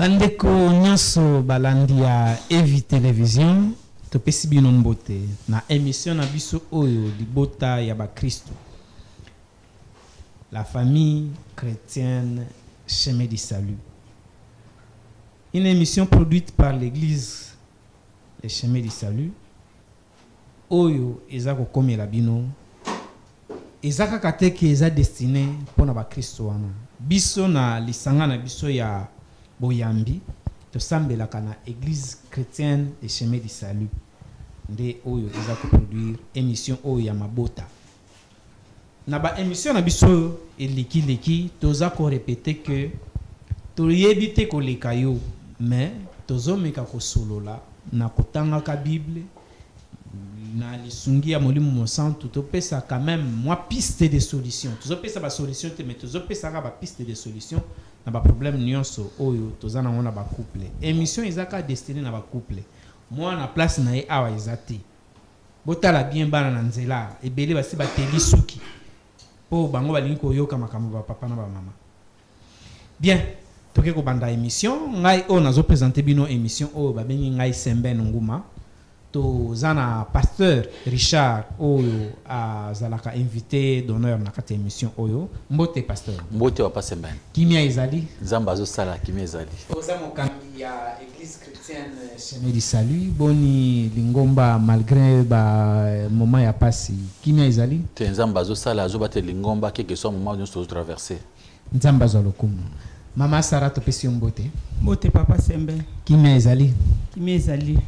Bandeko nyonso balandi ya Evi Television topesi bino mbote na émission na biso oyo libota ya Bakristo. La famille chrétienne Chemin du Salut. Une émission produite par l'église Le Chemin du Salut. Oyo ezako komela bino. Ezaka kateke eza destiné pour na Bakristo wana. Biso na lisanga na biso ya Boyambi to sambelaka na église chrétienne de Chemin du Salut nde oyo ezako produire émission oyo ya mabota na ba émission na biso eleki toza ko répéter que toyebi te koleka yo mais tozomeka kosolola na kotanga ka Bible na lisungi ya molimo mosantu topesa quand même moi piste de solution tozopesa ba solution te mais tozopesa ka ba piste de solution na ba problème nyonso oyo tozana ngona ba couple émission ezaka destiné na ba couple moi na place na ye awa ezati botala bien bana na nzela ebele basi ba telisuki po bango balingi koyoka makambo ba papa na ba mama bien toke ko banda émission ngai o nazo présenter bino émission o ba bengi ngai Semben Nguma to zana pasteur Richard oyo azalaka invité d'honneur na kati émission oyo mbote pasteur mbote wa Semben kimia ezali nzamba zo sala kimia ezali oza mokambi ya église chrétienne Chemin du Salut boni lingomba malgré ba moment ya pasi kimia ezali te nzamba zo sala zo bate lingomba quelque soit moment nous se traverser nzamba zo lokumu mama Sara to pesi mbote mbote papa Semben kimia ezali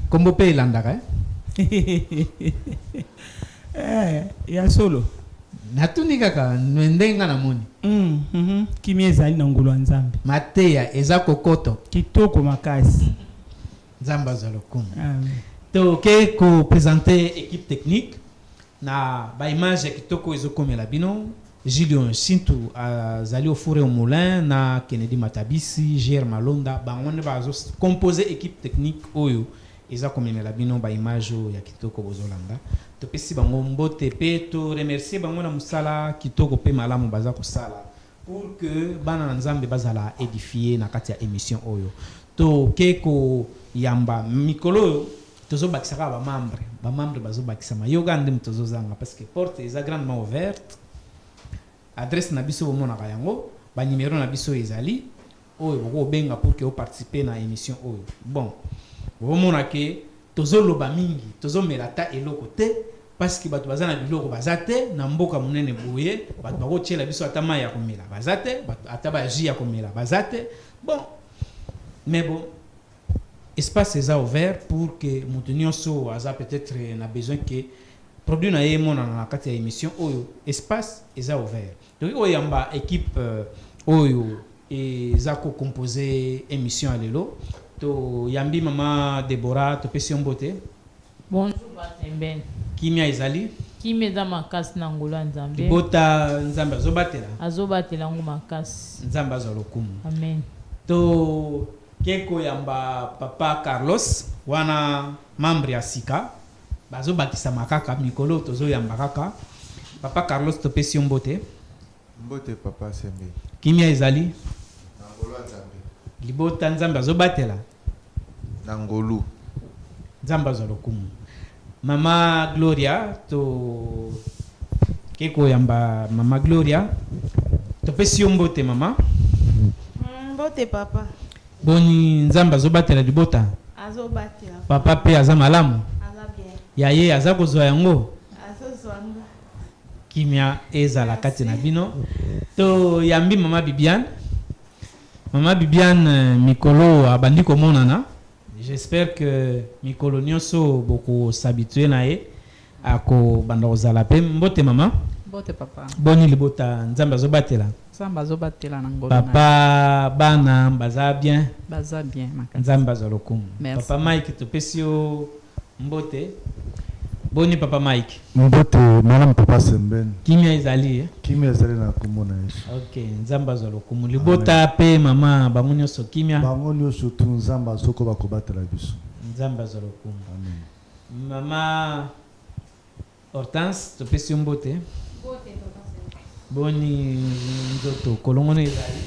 kombo pe landaka ya solo natuni kaka ndenga na moni kimia ezali na ngulu nzambe mateya eza kokoto kitoko makasi nzamba za lokumu to ke ko présenter équipe technique na ba image kitoko ezokomela bino Julien Sintu azali au four et au moulin na Kennedy Matabisi Jer Malonda bangonde bazo composer équipe technique oyo eza komemela bino ba image ya kitoko bozolanda to pesi bango mbote pe to remercier bango na musala kitoko pe malamu baza kosala pour que bana nzambe bazala édifier na kati ya émission oyo to keko yamba mikolo tozo bakisaka ba membre bazo bakisama yoga ndem tozo zanga parce que porte eza grandement ouverte adresse na biso bomona kayango ba numéro na biso ezali oyo boko benga pour que o participer na émission oyo bon bomona ke tozo loba mingi tozo melata eloko te parce que bato bazana biloko bazate na mboka munene boye bato bako tshela biso atama ya komela bazate bato ataba ji ya komela bazate bon mais bon espace est ouvert pour que mutunio so aza peut-être na besoin que produit na ye mona na kati ya émission oyo espace est ouvert donc oyo yamba équipe oyo ezako composer émission à lelo to yambi mama Deborah to pesi mbote bonjour Semben kimia ezali kimia za makasi na ngolo nzambe bota nzambe azobatela ngo makasi nzambe azalokumu amen to keko yamba papa Carlos wana membre ya sika bazo bakisa makaka mikolo tozo yamba kaka papa Carlos to pesi mbote papa Semben kimia ezali na ngolo nzambe libota nzambe azobatela na ngolo nzambe azalokumu mama Gloria to keko yamba mama Gloria to pesi mbote mama mbote papa boni nzambe azobatela libota azobatela papa pe aza malamu aza bien yaye aza kozwa yango azozwanga kimia ezala kati na bino to yambi mama Bibiane mikolo abandi komonana j'espère que mikolo nyonso boko s'habituer na ye ako banda kozala pe mbote mama mbote papa boni libota nzambe azobatela nzambe azobatela na ngolo papa bana baza bien makasi nzambe azalokumu papa Mike topesi yo mbote boni papa Mike mbote madame papa Semben kimia ezali na komona Yesu OK nzamba azalokumu libota pe mama bango nyonso kimia bango nyonso tu nzamba azoko bakobatela biso nzamba azalokumu amen mama Hortense topesi yo mbote boni nzoto kolongono ezali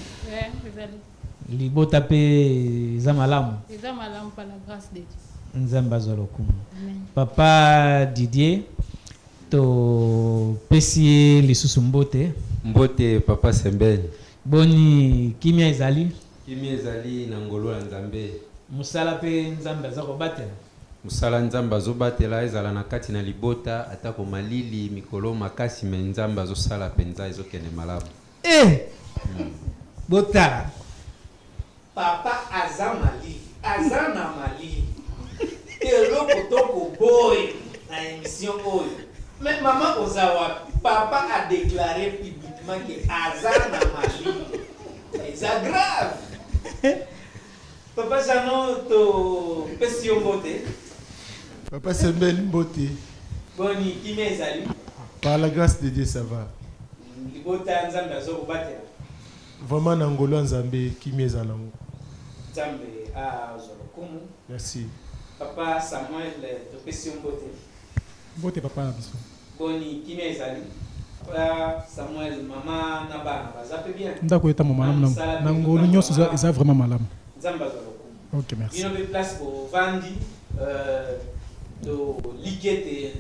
libota pe zamalamu eza malamu par la grâce de Dieu. nzambe azwa lokumu. Amen. Papa Didier to pesi ye lisusu mbote. Mbote papa Sembeni. Boni kimia ezali ezali na ngolo ya Nzambe. musala pe nzambe aza kobatela. Musala Nzambe azobatela ezala na kati na libota atako malili mikolo makasi me Nzambe azosala penza ezokende malamu. Botala papa aza malili aza na malili eloko toko boy na émission oyo mais maman ozawa papa a déclaré publiquement que aza na malili c'est grave. Papa Jano to pesi yo mbote. Papa Sembeni mbote. Boni kimia ezali Par la grâce de Dieu, ça va. libota nzambe azokobatela. Vraiment, na ngolo ya Nzambe kimia ezanango. Nzambe azwa lokumu. Merci. Papa Samuel to pesi yo mbote. Mbote papa na biso. Boni kimia ezali Papa Samuel mama na bana baza pe bien. Ndako eta malamu na ngolo nyonso eza vraiment malamu. Nzambe azwa lokumu. OK, merci. Bino be place pour vandi to ligete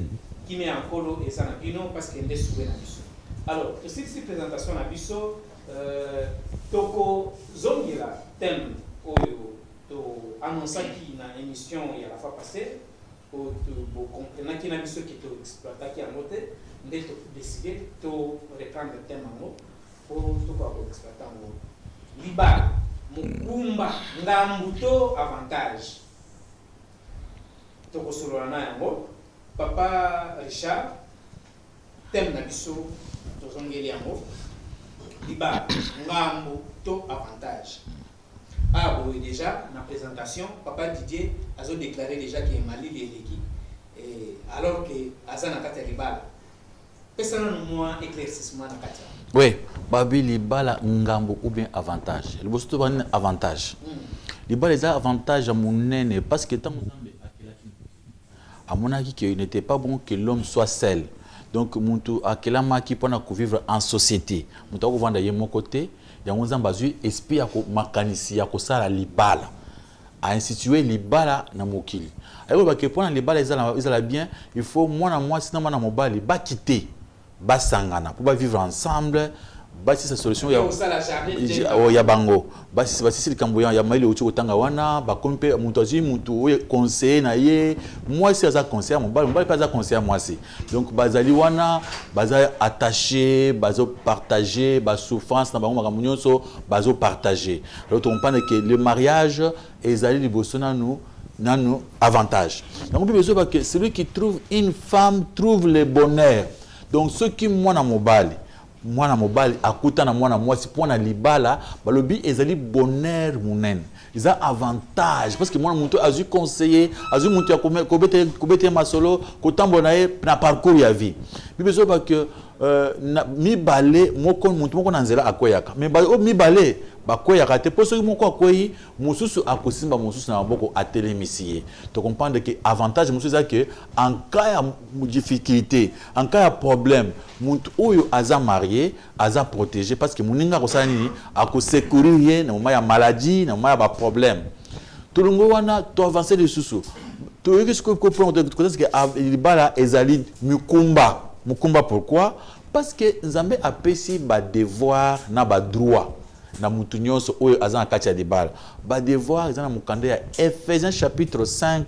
kimia ankolo eza na bino parce que nde souwe na biso. Alors, aussi cette présentation na biso toko zongela thème oyo to annonçaki na émission ya la fois passée o to bo comprendre ki na biso ki to exploiter ki amote nde to décider to reprendre thème ngo pour to ko exploiter ngo libala mukumba ngambuto avantage to ko solo na yango papa Richard thème na biso to zongeli yango libala ngambu to avantage. Ah oui, déjà, dans la présentation, Papa Didier a déclaré déjà qu'il est Mali l'Éleki, alors que Azan a Kata Libala. Personne n'a moins éclaircissement dans Kata. Oui, Babi Libala Ngambo ou bien avantage. Le boss tout un avantage. Libala les avantages à mon nez parce que tant à mon avis qu'il n'était pas bon que l'homme soit seul. Donc, Muntu Akelama qui peut vivre en société. Muntu vendre de mon côté. Il y a un basu esprit à makanisi à kosala libala à instituer libala na mokili. Alors que pour libala ils bien, il faut moi sinon moi na mobali ba quitter ba sangana pour vivre ensemble. Basi sa solution ya bango basi likambo ya maili uchi kotanga wana ba kompe muntu conseiller na ye moi si aza conseiller mobali pas aza conseiller moi si donc bazali wana baza attaché bazo partager ba souffrance na bango makambo nyonso bazo partager. Alors on comprend que le mariage ezali liboso na nous avantage. Donc on peut besoin que celui qui trouve une femme trouve le bonheur. Donc ceux qui moi na mobali mwana mobali akuta na mwana mwasi pona libala balobi ezali bonheur munen ils ont avantage parce que mwana muntu azu conseiller azu muntu ya kobete masolo kotambo na ye na parcours ya vie bibezo ba que mi balé moko muntu moko na nzela akoyaka mais ba mi balé bakoyaka te po soki moko akoyi mosusu akosimba mosusu na maboko atelemisiye to comprendre que avantage mosusu eza que en cas ya difficulté en cas ya problème muntu oyo aza marié aza protégé parce que moninga kosala nini akosecourir ye na moment ya maladie na moment ya ba problème tolongo wana to avancer lisusu to yeki ce que comprendre que libala ezali mukumba pourquoi parce que Nzambe apesi ba devoir na ba droit na mutu nyonso oyo aza na kati ya libala ba devoir eza na mukanda ya Ephésiens chapitre 5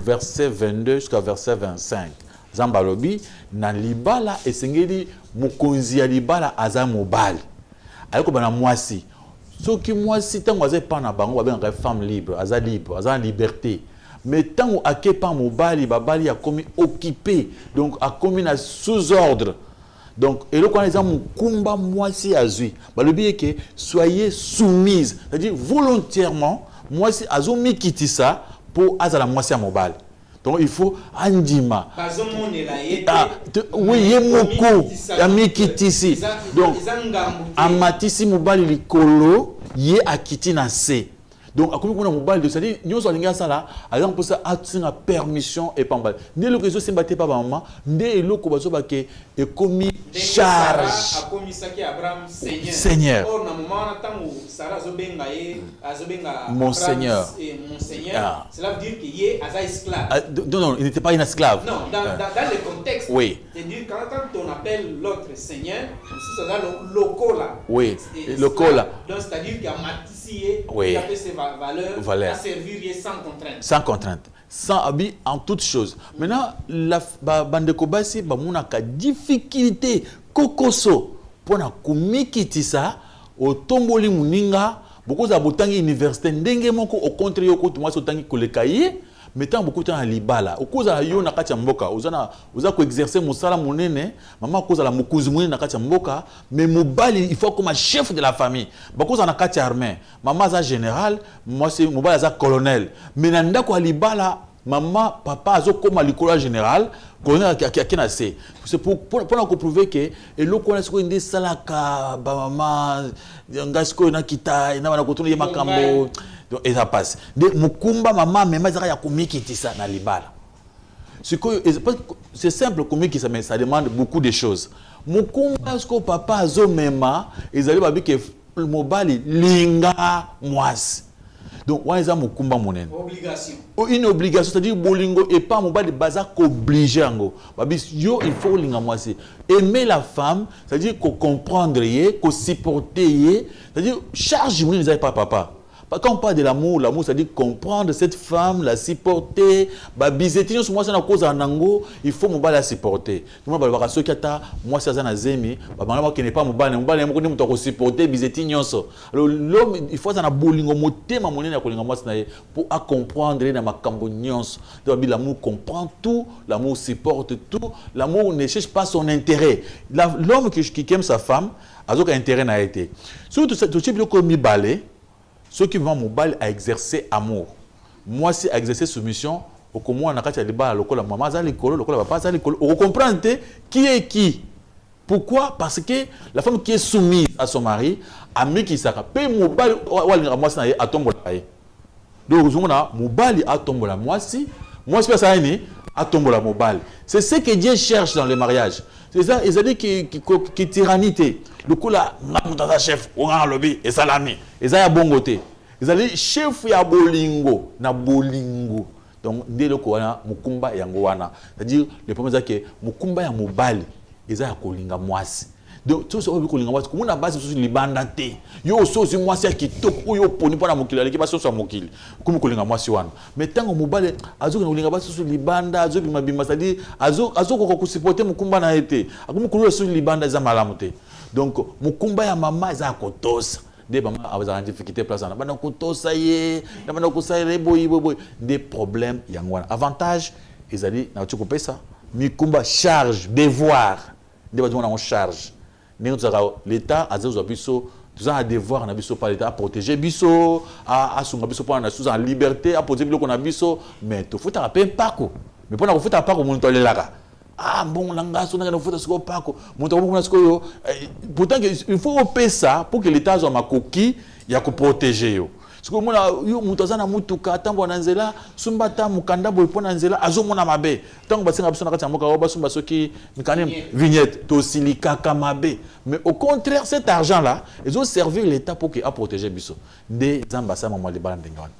verset 22 jusqu'à verset 25 Nzambe alobi na libala esengeli mokonzi ya libala aza mobali ayeko bana mwasi soki mwasi tango aza pa na bango babengaka femme libre aza en liberté mais tango akepa mobali babali a commis occupé donc a commis na sous ordre. Donc, et le quand les gens mukumba moisi azui, balobi que soyez soumise, c'est-à-dire volontairement, moisi azumi kiti ça pour azala moisi à mobile. Donc il faut andima. Oui, yemoko, yami kitisi. Donc amatisi mobile likolo, ye akiti na se. Donc, à comment on a mobile, c'est-à-dire, nous sommes ça là, alors pour ça, a permission et pas mal. Dès le réseau s'est battu par maman, dès le réseau qui est commis charge. A commis ça qui Abraham Seigneur. Or, dans le moment où Sarah Zobenga Monseigneur. Monseigneur, cela veut dire qu'il est un esclave. Non, il n'était pas un esclave. Non, dans le contexte, oui. C'est-à-dire quand on appelle l'autre Seigneur, c'est ça le locola. Oui, le locola. Donc, c'est-à-dire qu'il y a matissé, oui. Il a fait ses valeurs à servir sans contrainte. Sans contrainte. Sans habit en toutes choses. Maintenant, la bande kobasi ba monaka difficulté kokoso pour na kumikiti ça au tomboli muninga beaucoup za botangi université ndenge moko au contraire ko to mwaso tangi kolekaye mettant beaucoup de temps à libala au cause à yo na kati mboka uza ko exercer musala munene maman cause la mukuzi munene na kati mboka mais mobali il faut comme chef de la famille beaucoup na kati armée maman za général moi c'est mobali za colonel mais nanda ko libala maman papa azo comme likolo général colonel qui na c'est pour prouver que et lo ko na siko indi salaka ba maman ngasko na kita na bana ko tuni makambo. Donc, et ça passe. Mukumba, maman, mais il y a combien qui dit ça dans les balles. C'est simple, mais ça demande beaucoup de choses. Mukumba, ce que papa a zo mema, ils allaient dire que le mobile linga moise. Donc, on a mukumba monen. Obligation. Une obligation, c'est-à-dire bolingo et pas mobile de base obligé ango. Yo, il faut linga moise. Aimer la femme, c'est-à-dire qu'on comprendre, qu'on supporter, c'est-à-dire charge monen les pas papa. Quand on parle de l'amour, c'est-à-dire comprendre cette femme, la supporter, moi c'est une cause en ango, il faut la supporter. Moi c'est un zemi, qui n'est pas supporter alors l'homme il faut ça na bolingo motema monene ya kolinga mwasi na ye pour comprendre na makambo nyonso. Donc l'amour comprend tout, l'amour supporte tout, l'amour ne cherche pas son intérêt. L'homme qui aime sa femme a aucun intérêt n'a été. Surtout tout type de commis balai. Ceux qui vont mobile à exercer amour. Moi, c'est à exercer soumission. Au comment on a quand il y a des balles, le maman, le papa, on comprend qui est qui. Pourquoi? Parce que la femme qui est soumise à son mari, a mis qui s'arrête. Paye mobile, moi, c'est à tomber. Donc, on a mobile à tomber. Moi, c'est ça, à tomber la mobile. C'est ce que Dieu cherche dans le mariage. C'est ça, ils ont dit que tyrannité. Le coup là, on a un chef, on a un lobby, et salami. Ils ont un bon côté. Ils ont dit chef ya bolingo, na bolingo. Donc, dès le coup, on a mukumba yangoana. C'est-à-dire, le problème c'est que mukumba ya mobali, ils ont un kolinga moisi. Donc, tout ce qu'on kolinga moisi, comme on a base sur les bandatés. Yo, so, c'est moisi qui toque, ou yo, poni, pas la mokili, l'équipe sur sa mokili. Comme kolinga moisi wana. Mais tant que mobali, azo kolinga base sur les bandas, azo bimabima, c'est-à-dire, azo ko supporter mukumba na été. Comme kolinga sur les bandas, za malamote. Donc, mukumba ya mama, za kotos. Des mamans avaient en difficulté place en bana kotosa ye, na bana kosaire boy. Des problèmes yangwana. Avantage, ils ont dit, na tu couper ça. Mikumba charge, devoir. Des bâtiments en charge. L'État a des biso, tout un devoir na biso par l'État à protéger biso, à son biso pour na sous en liberté, à protéger qu'on a biso, mais tu faut taper pas ko. Mais pour na faut taper pas ko mon tole là. Ah bon langa so na faut taper pas ko. Mon tole ko ko pourtant il faut payer ça pour que l'État soit ma coquille, il y a que protéger yo. Parce que mona yo mutazana mutuka tambo nanzela sumbata mukanda boy pona nzela azomona mabe tango basenga biso na kati ya mboka ba sumba soki mikane vignette to silika kamabe mais au contraire cet argent là ils ont servi l'État pour que a protéger biso des ambassades maman libala ndengwana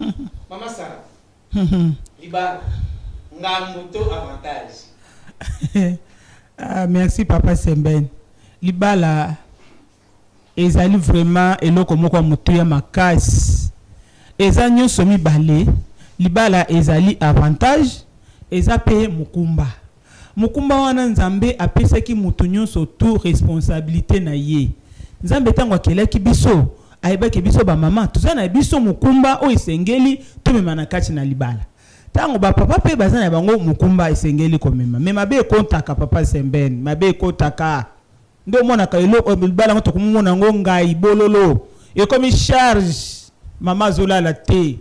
maman Sarah libala ngamuto avantage merci papa Semben libala ezali vraiment eloko moko mutu ya makasi eza nyonso mibale libala ezali avantage eza pe mukumba wana nzambe apesaki mutu nyonso tout responsabilité na ye nzambe tango akelaki biso ayebaki biso ba mama tuza na biso mukumba o esengeli to mema na kati na libala tango ba papa pe baza na bango mukumba esengeli komema me mabe kontaka papa Semben mabe kotaka ndo mona ka elo libala ngoto kumona ngonga ibololo e comme charge Mama Zola la té.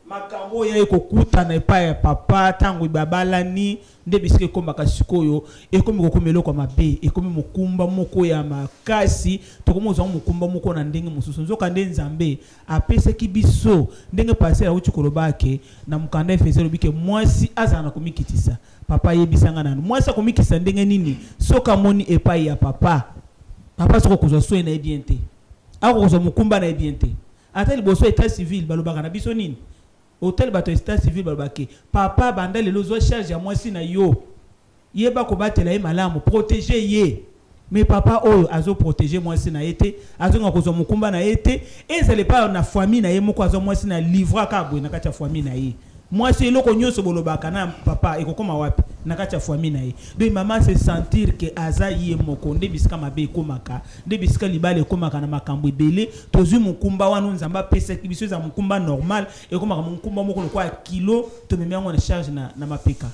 makambo ya ekokutana epai ya papa ntango babalani nde bisika ekombaka sikoyo ekomi kokoma eloko mabe ekomi mokumba moko ya makasi tokomi ozwa mokumba moko na ndenge mosusu nzoka nde nzambe apesaki biso ndenge paster auti kolobake na mokanda efese elobi ke mwasi azala na komikitisa papa yebisanga nano mwasi akomikisa ndenge nini soki amoni epai ya papa soko kozwa soin na ye bien te akokozwa mokumba na ye bien te ata liboso état civil balobaka na biso nini hôtel bato état civil balobake papa banda lelo zwa charge ya mwasi na yo yeba kobatela ye malamu protéger ye mais papa oyo azo protéger mwasi na ye te azonga kozwa mokumba na ye te ezale pa na famille na ye moko azwa mwasi na livre aka boye na kati ya famille na ye mwasi eloko nyonso bolobaka na papa ekokoma wapi na kati ya famille na ye donc maman se sentir que aza ye moko nde bisika mabe ekomaka nde bisika libala ekomaka na makambo ebele tozwi mokumba wana nzambe apesaki biso eza mokumba normal ekomaka mokumba moko lokwa kilo tomemi yango na charge na mapeka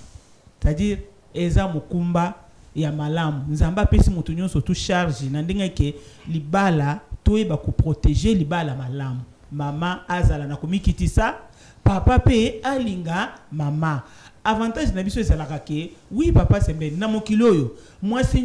c'est-à-dire eza mokumba ya malamu nzambe apesi moto nyonso tu charge na ndenge ke libala toyeba koprotéger libala malamu mama azala na komikitisa papa pe alinga mama avantage na biso ezalaka ke oui papa sembeni na mokili oyo mwasi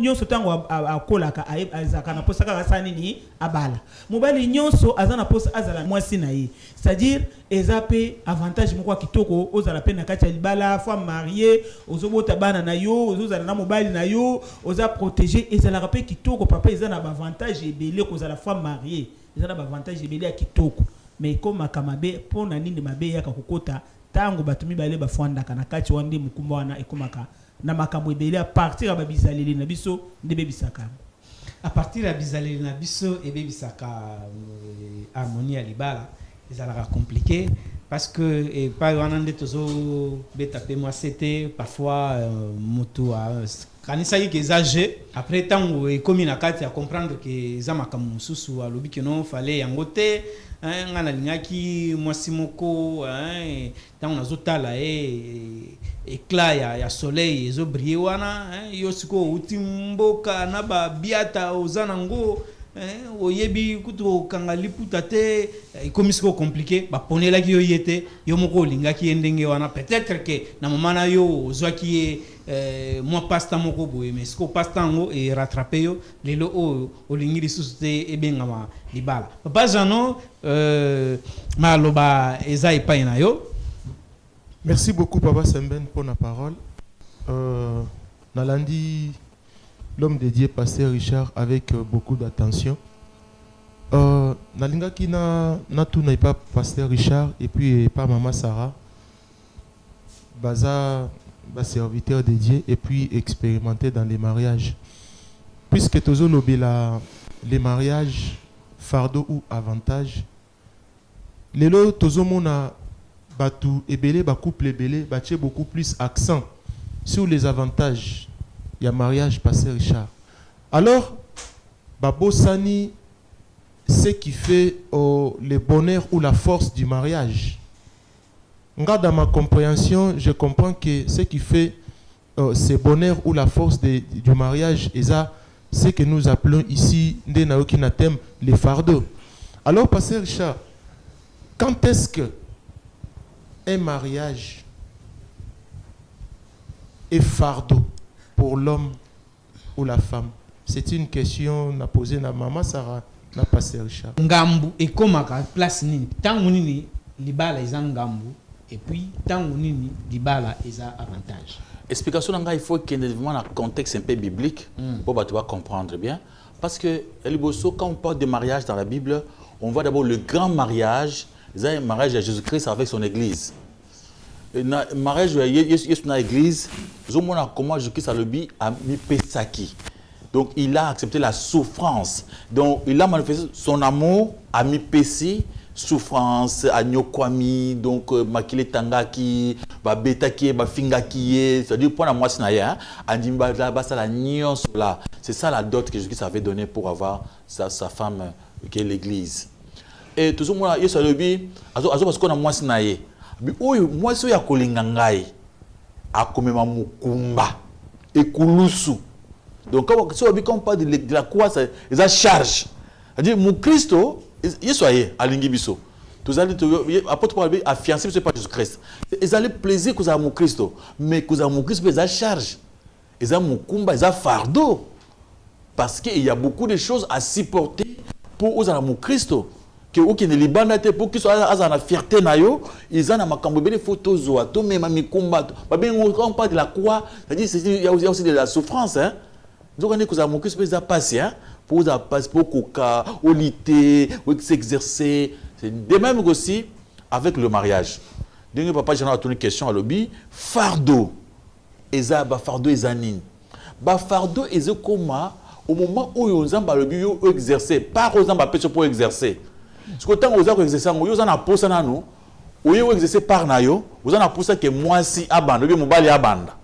nyonso ntango akolaka azalaka na posa kaka sala nini abala mobali nyonso aza na posa azala mwasi na ye c'est-à-dire eza pe avantage moko ya kitoko ozala pe na kati ya libala femme mariée ozobota bana na yo ozozala na mobali na yo oza protégé ezalaka pe kitoko papa eza na bavantage ebele kozala femme mariée eza na bavantage ebele ya kitoko mais ekomaka mabe mpo na nini mabe eyaka kokota tango bato mibale bafwandaka na kati wana nde mokumba wana ekomaka na makambo ebele a partir ya babizaleli na biso nde bebisaka a partir ya bizaleli na biso ebebisaka harmonie ya libala ezalaka compliqué parce que epai wana nde tozobeta mpe mwasi te parfois moto kanisaki ke eza je après ntango ekomi na kati ya comprendre ke eza makambo mosusu alobi ke non fale yango te nga nalingaki mwasi moko ntango nazotala éclat ya soleil ezobrille wana yo sikoyo outi mboka na babiata oza nango oyebi kutu okanga liputa te ekomi sikoyo compliqué baponelaki yo ye te yo moko olingaki ye ndenge wana peut-être ke na moma na yo ozwaki ye mwa pasta moko boye mais sikoyo pasta yango erattrape yo lelo oyo olingi lisusu te ebengama libala papa Jano maloba eza epai na yo. Merci beaucoup papa Semben pour la parole. Nalandi l'homme dédié pasteur Richard avec beaucoup d'attention. Nalinga qui na tout n'est pas pasteur Richard et puis pas maman Sarah. Baza serviteur dédié et puis expérimenté dans les mariages. Puisque tozo lobela les mariages fardeau ou avantage. Lelo tozo mona batu ebele ba couple ebele bache beaucoup plus accent sur les avantages. Il y a mariage passé Richard. Alors Babo Sani, ce qui fait le bonheur ou la force du mariage. Dans ma compréhension, je comprends que ce qui fait ce bonheur ou la force du mariage, est ce que nous appelons ici, les fardeaux. Alors, Pasteur Richard, quand est-ce que un mariage est fardeau pour l'homme ou la femme? C'est une question à poser à maman Sarah, na Pasteur Richard. Ngambu ekomaka place nini? Tangu nini libala eza ngambu et puis tangu nini libala eza avantage? Explication il faut qu'il y ait vraiment un contexte un peu biblique pour que tu vas comprendre bien. Parce que quand on parle de mariage dans la Bible, on voit d'abord le grand mariage, c'est un mariage de Jésus-Christ avec son Église. Le mariage de l'Église, comment Jésus-Christ a mis Pesaki. Donc il a accepté la souffrance. Donc il a manifesté son amour à mi Pessi. Souffrance, agnokwami, donc makile tangaki, babetaki, bafingaki, c'est-à-dire pour la moitié naïa, andimba basa la nion là. C'est ça la dot que Jésus avait donné pour avoir sa femme qui est l'église. Et tout ce monde il s'est dit, azo parce qu'on a moitié naïa. Mais oui, moi c'est ya kolingangai, a comme ma mukumba, et kulusu. Donc quand on parle de la croix, c'est ça charge. C'est-à-dire mon Christo. Yesoye alingi biso tous allez apôtre Paul a fiancé par Jésus-Christ. Ils allaient plaisir que ça mon Christ, mais que ça mon Christ ils charge. Ils ont mon combat, ils ont fardeau parce qu'il y a beaucoup de choses à supporter pour aux mon Christ. Que aucun Liban pour qu'ils soient à la fierté nayo, ils ont ma cambo des photos zo to même mi combat. Ba bien on parle de la croix, c'est-à-dire il y a aussi de la souffrance hein. Donc on est que ça mon Christ peut passer hein pour ça passe pour coca, au lutter, ou s'exercer. C'est de même aussi avec le mariage. Donc papa j'ai une question à l'objet fardeau. Eza ba fardeau ezanine. Ba fardeau eze comment au moment où on a le but exercer par exemple péché pour exercer. Ce que tant aux exercer on a posa na nous ou exercer par nayo, vous en a posa que moi si abanda, bien mobali abanda.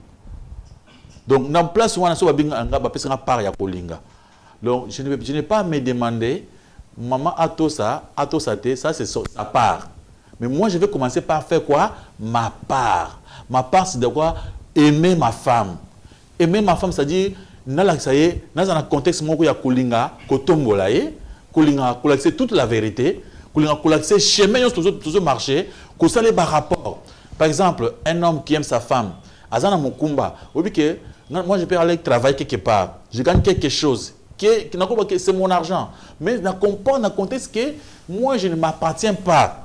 Donc dans place où on a so babinga ba pesa par ya kolinga. Donc je n'ai pas à me demander maman atosa te ça c'est sa part. Mais moi je vais commencer par faire quoi? Ma part. Ma part c'est de quoi? Aimer ma femme. Aimer ma femme c'est-à-dire dans un contexte où il y a kolinga kotombola kolinga c'est toute la vérité kolinga c'est chemin toujours marché que ça les bas rapport. Par exemple un homme qui aime sa femme azana mokumba que moi je peux aller travailler quelque part je gagne quelque chose qui c'est mon argent mais dans le contexte que moi je ne m'appartiens pas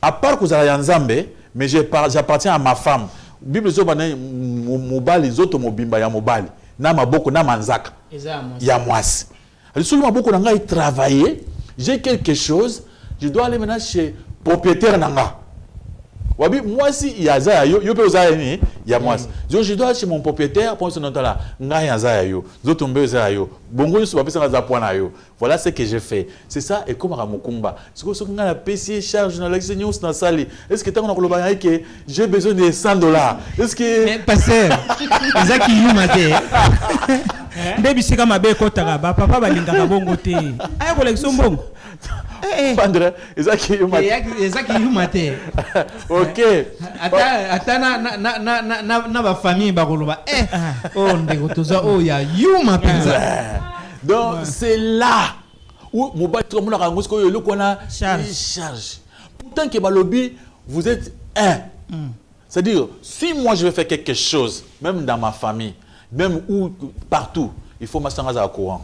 à part que vous avez un Zambé mais j'appartiens à ma femme. Bible zo bana mobali zoto mobimba ya mobali na maboko na manzaka ya mwasi. Seulement beaucoup nanga travailler, j'ai quelque chose, je dois aller maintenant chez propriétaire nanga. Wabi moi si ya za yo pe za ni ya mwasi. Je dois aller chez mon propriétaire pour ce nom là nga ya za yo. Zoto mbe za yo. Bongo so ba pesa za point yo. Voilà ce que j'ai fait. C'est ça et comme Ramokumba. Ce que nga la PC charge na l'accès news na sali. Est-ce que tant on a que j'ai besoin de $100? Est-ce que mais pasteur ezaki yumate ndebi sika mabe kotaka ba papa balingaka bongo te aya collection bongo Pandre ezaki yumate OK ata na ba famille ba koloba oh ndeko toza oh ya yuma penza. Donc c'est là où mobile tout le monde a rencontré que le qu'on charge. Pourtant que balobi vous êtes un. C'est-à-dire si moi je vais faire quelque chose même dans ma famille, même où partout, il faut m'assurer à courant.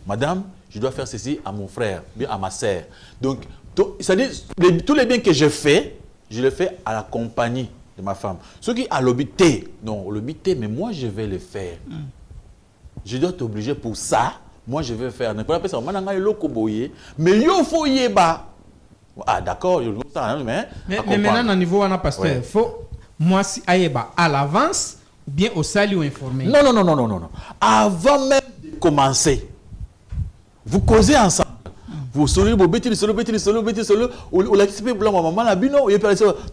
Madame, je dois faire ceci à mon frère, bien à ma sœur. Donc c'est-à-dire tous les biens que je fais, je les fais à la compagnie de ma femme. Ceux qui a l'obité, non, l'obité mais moi je vais le faire. Je dois t'obliger pour ça. Moi, je vais faire. Mais il faut y aller. Ah, d'accord. Mais maintenant, au niveau de pasteur, il faut, moi, si aïeba à l'avance, ou bien au salut ou informé. Non. Avant même de commencer, vous causez ensemble. Vous solez, vous bêtez, ou l'acceptez pour la maman, la bino,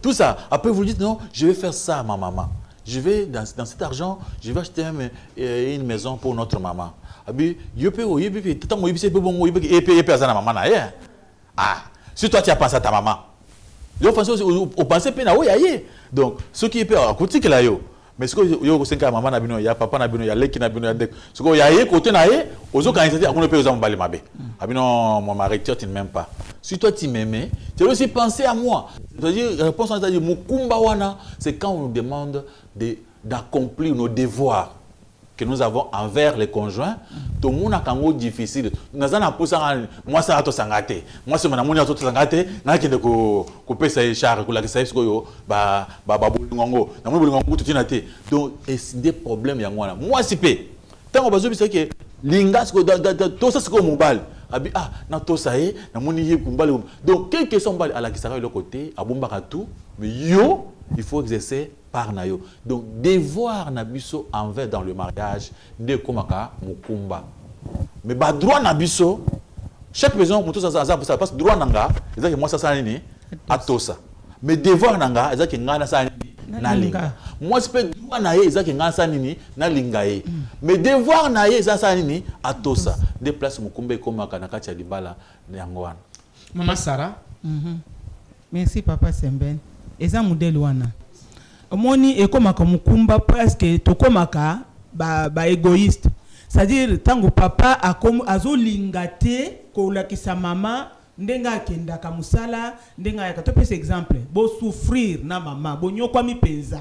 tout ça. Après, vous dites, non, je vais faire ça à ma maman. Je vais, dans cet argent, je vais acheter une maison pour notre maman. Si toi tu as pensé à ta maman, on pensait pas donc ce qui est peur, côté que là yo, mais ce que yo c'est que maman na bino, ya papa na bino, ya leki na bino, ya dek. Ce que ya côté na ye, ozo quand il on ne peut pas m'baler mabe. Abino mon mari tu ne m'aimes pas. Si toi tu m'aimais, tu dois aussi penser à moi. C'est-à-dire réponse à dire mukumba wana, c'est quand on nous demande d'accomplir nos devoirs que nous avons envers les conjoints. Tout le monde a un difficile. Nous avons moi ça a tout sangaté. Moi c'est mon amour a tout sangaté. N'a qui de couper sa char, que la que ça est yo ba bolingongo. Na mo bolingongo tout tinate. Donc c'est des problèmes ya moi. Moi c'est pe. Tant on bazo c'est que lingas ko tout ça c'est comme mobile. Abi na to ça est na moni yé kumbali. Donc quelque sont bal à la qui sera le côté à bombaka tout mais yo il faut exercer par nayo. Donc devoir nabiso envers dans le mariage de komaka mukumba. Mais ba droit nabiso chaque maison pour tout ça passe droit nanga, c'est que moi ça nini atosa. Mais devoir nanga, c'est que ngana ça na linga. Moi c'est droit na ye, c'est que ngana ça nini na linga ye. Mais devoir na ye ça nini atosa. Des places mukumba komaka na kati ya libala ngwana. Maman Sarah. Merci papa Semben. Eza modèle wana. Moni ekomaka mukumba presque tokomaka ba égoïste. C'est-à-dire tango papa azo lingate ko la sa maman ndenga kenda ka musala ndenga ya katopesa exemple bo souffrir na mama bonyokwa mi penza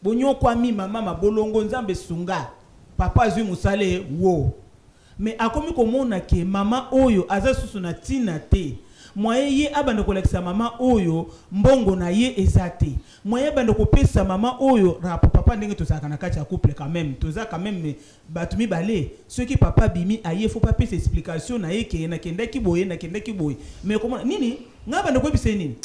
bonyokwa mi mama mabolongo nzambe sunga papa azwi musale wo mais akomi komona ke mama oyo aza susu na tina te moye ye abanda kolekisa mama oyo mbongo na ye ezate moye abanda kopesa mama oyo rapo papa ndenge tozaka na kati ya couple quand même toza quand même batumi balé ceux qui papa bimi aye faut pas pesa explication na ye ke na kendaki boye mais comment nini ngabanda ko bise nini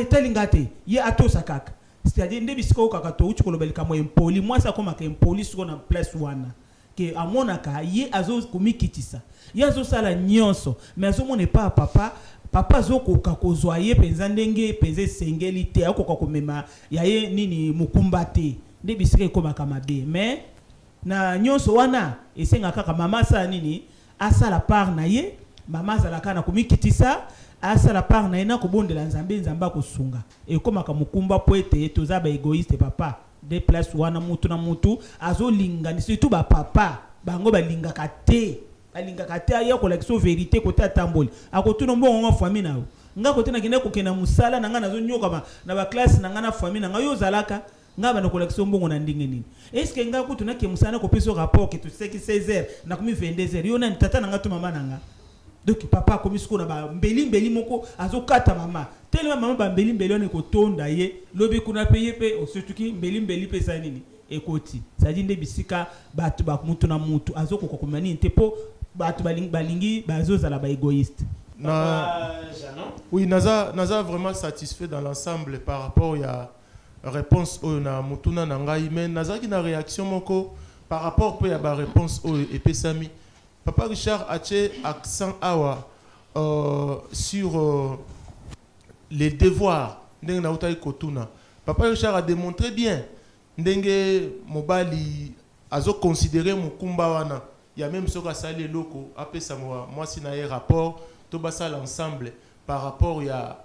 etalinga te ye atosa kaka c'est-à-dire nde bisiko kaka to uchi kolobelika mo impoli moi ça comme ka impoli siko na place wana ke amonaka ye azo komikitisa ye azo sala nyonso mais azo mone pas papa zokoka kozwa ye penza ndenge penze sengeli te akoka komema ya ye nini mukumba te nde bisika ekomaka mabe mais na nyonso wana esenga kaka mama sa nini asala part na ye mama azalaka na komikitisa asala part na ye na kobondela nzambe akosunga ekomaka mukumba po ete toza ba égoïste papa de place wana mutu na mutu azolinga surtout ba papa bango balingaka te alingaka te aya kolakisa vérité côté atamboli akotuna mbongo nga famille nawo nga côté na kende kokena musala na nga nazonyoka na ba classe na nga na famille na nga yo zalaka nga bana kolakisa mbongo na ndenge nini est-ce que nga kutuna ke musana ko peso rapport que tu sais que 16h na komi 22h yo na tata na nga to mama na nga donc papa komi siko na ba mbeli moko azokata mama tellement mama ba mbeli on ko tonda ye lobi kuna payer pe surtout ki mbeli pe sa nini ekoti ça dit nde bisika batu ba mutu na mutu azoko ko komani ntepo batu balingi bazozala ba égoïste. Oui, naza vraiment satisfait dans l'ensemble par rapport à réponse au na mutuna na ngai mais naza ki na réaction moko par rapport pe ya ba réponse au epesami papa Richard ache accent awa sur les devoirs ndenge na utai kotuna papa Richard a démontré bien ndenge mobali azo considérer mukumba wana ya même soka sali loko apesa moi si na rapport to basa l'ensemble par rapport ya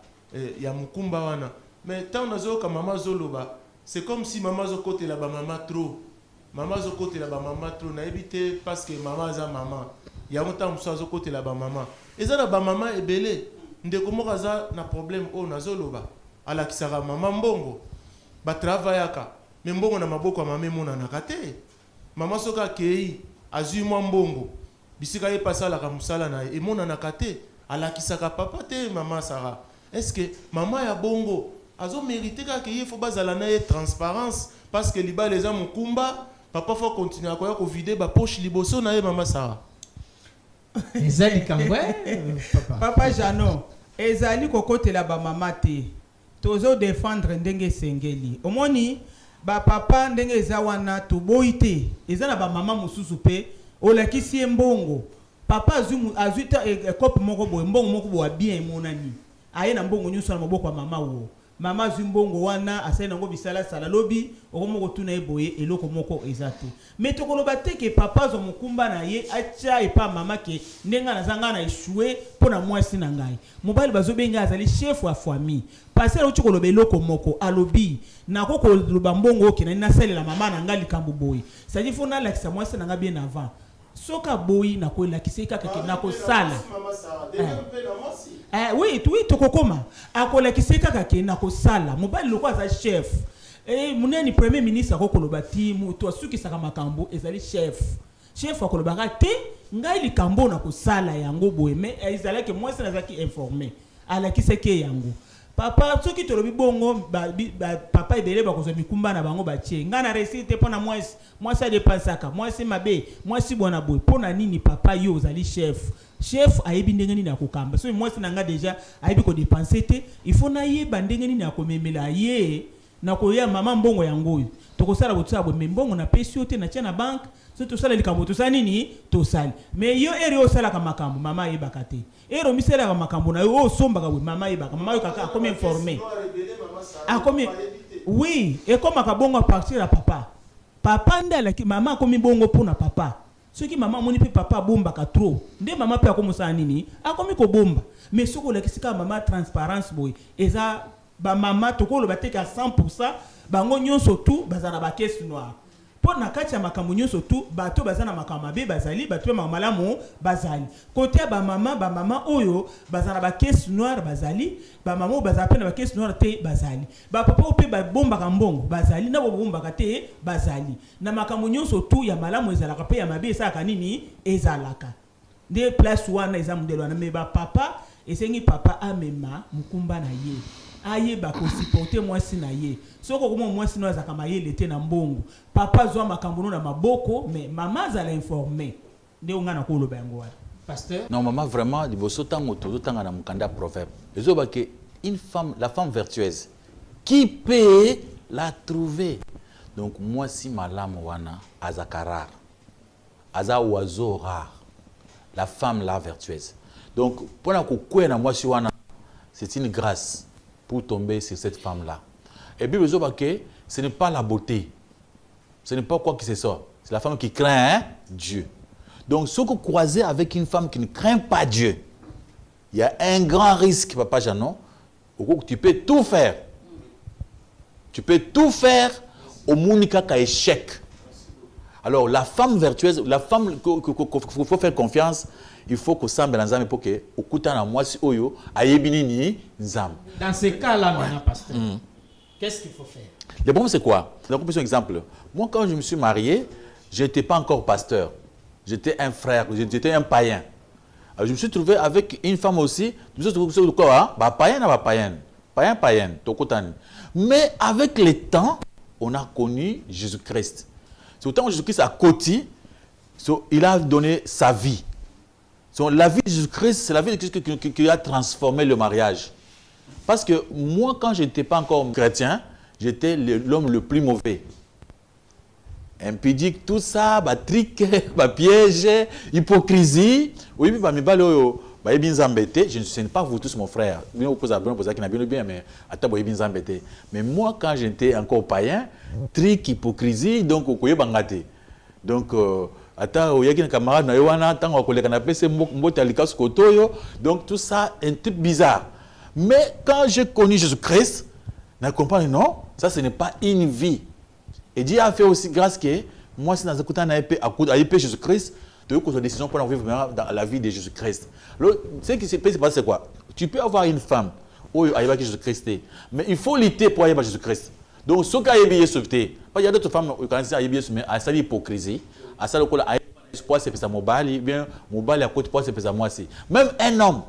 mukumba wana mais tant nazo ka mama zoloba c'est comme si mama zo côté la ba mama trop na éviter parce que mama za mama ya monta musa zo côté la ba mama eza na ba mama ebele ndeko moko za na problème o nazo loba ala kisaka mama mbongo ba travaillaka mais mbongo na maboko ya mama mona na kate mama soka kei azui mwa mbongo bisika ye pasala ka musala na e mona na kate ala kisaka papa te mama Sarah est-ce que mama ya bongo azo mériter ka ke faut bazala na ye transparence parce que liba les hommes kumba papa faut continuer à ko vider ba poche liboso na ye mama Sarah ezali kangwe papa Jano ezali kokotela ba mama te tozo défendre ndenge sengeli omoni ba papa ndenge eza wana to boite eza na ba mama mususu pe olakisi mbongo papa azuita ekope moko boye mbongo moko boye bien monani aye na mbongo nyuso na maboko ya mama wo mama zumbongo wana asai nango bisala sala lobi okomoko tuna eboye eloko moko ezate mais tokoloba te ke papa zo mukumba na ye acha epa mama ke ndenga nazanga na échouer pona mwasi na ngai mobali bazobenga azali chef wa famille passer uchi koloba eloko moko alobi na koko loba mbongo okena na salela mama na ngali kambu boye ça dit faut na lakisa mwasi na nga bien avant soka boyi na ko lakisa kaka na ko sala oui tokokoma akolakisa kaka ke na ko sala mobali loko aza chef muneni premier ministre akokoloba ti mutu asukisaka makambo ezali chef akolobaka te ngai likambo na ko sala yango boye mais ezalaki mwasi nazaki informé alakisa ke yango papa soki tolobi bongo papa ebele bakozwa mikumba na bango batie nga na réussite te pona mwasi adepasaka mwasi mabe mwasi bwana boye pona nini papa yo ozali chef ayebi ndenge nini akokamba so mwasi na nga déjà ayebi kodepense te il faut na yeba ndenge nini akomemela ye na koya mama mbongo yango oyo tokosala botsa bo mbongo na pesi yo te na tia na banque so tosala likambo tosala nini tosali mais yo eri osala ka makambo mama yebaka te ero misela ka makambo na yo osombaka we mama yebaka mama yo kaka akomi informé akomi oui et comme akabongo à partir à papa ndala ki mama akomi bongo pona papa soki mama moni pe papa bomba ka trop nde mama pe akomusa nini akomi ko bomba mais soko lekisika mama transparence boy eza ba mama tokolo bateka 100% bango nyonso tout bazana ba caisse noire pour na kati ya makambo nyonso tu bato bazana makambo mabe bazali bato ya malamu bazali côté ba mama oyo bazana ba caisse noire bazali ba mama bazana pe na ba caisse noire te bazali ba papa pe ba bomba kambongo bazali na bo bomba te bazali na makambo nyonso tu ya malamu ezalaka pe ya mabe esaka nini ezalaka de place wana eza mundelo na me ba papa esengi papa amema mukumba na ye aye ba ko supporter mwasi na ye soko komo mwasi no azaka mayele te na mbongo papa zwa makambo na maboko mais mama za la informer nde ngana ko loba yango wa pasteur non maman vraiment liboso tango to tanga na mukanda proverbe ezoba ke une femme la femme vertueuse qui peut la trouver donc mwasi malamu wana azaka rare aza oiseau rare la femme la vertueuse donc pour na kokwe na mwasi wana c'est une grâce pour tomber sur cette femme-là. Et puis, ce n'est pas la beauté. Ce n'est pas quoi que ce soit. C'est la femme qui craint Dieu. Donc, si vous croisez avec une femme qui ne craint pas Dieu, il y a un grand risque, Papa Janon, tu peux tout faire. Tu peux tout faire au Mounika ka échec. Alors, la femme vertueuse, la femme qu'il faut faire confiance, il faut que ça me pour que au kutana moi si oyo ayebinini nzam. Dans ces cas-là maintenant pasteur. Qu'est-ce qu'il faut faire? Le problème c'est quoi? Donc un exemple. Moi quand je me suis marié, je n'étais pas encore pasteur. J'étais un frère, j'étais un païen. Alors, je me suis trouvé avec une femme aussi, je me suis trouvé quoi? Bah païenne, tokotani. Mais avec le temps, on a connu Jésus-Christ. C'est autant que Jésus-Christ a côté, il a donné sa vie. La vie de Jésus-Christ, c'est la vie de Christ qui a transformé le mariage. Parce que moi, quand je n'étais pas encore chrétien, j'étais l'homme le plus mauvais. Impudique, tout ça, trick, piège, hypocrisie. Oui, je ne sais pas vous tous, mon frère. Mais moi, quand j'étais encore païen, trick, hypocrisie, donc, donc tout ça est un truc bizarre. Mais quand j'ai connu Jésus-Christ, je comprends non, ça ce n'est pas une vie. Et Dieu a fait aussi grâce que moi si dans Jésus-Christ, tu as une décision pour vivre dans la vie de Jésus-Christ. Ce qui se passe c'est quoi? Tu peux avoir une femme où il y a Jésus-Christ, mais il faut lutter pour aller à Jésus-Christ. Donc ce cas est sauveté. Il y a d'autres femmes qui ont à l'hypocrisie. À ça, c'est ça mobile, bien mobile à côté c'est ça moi aussi. Même un homme,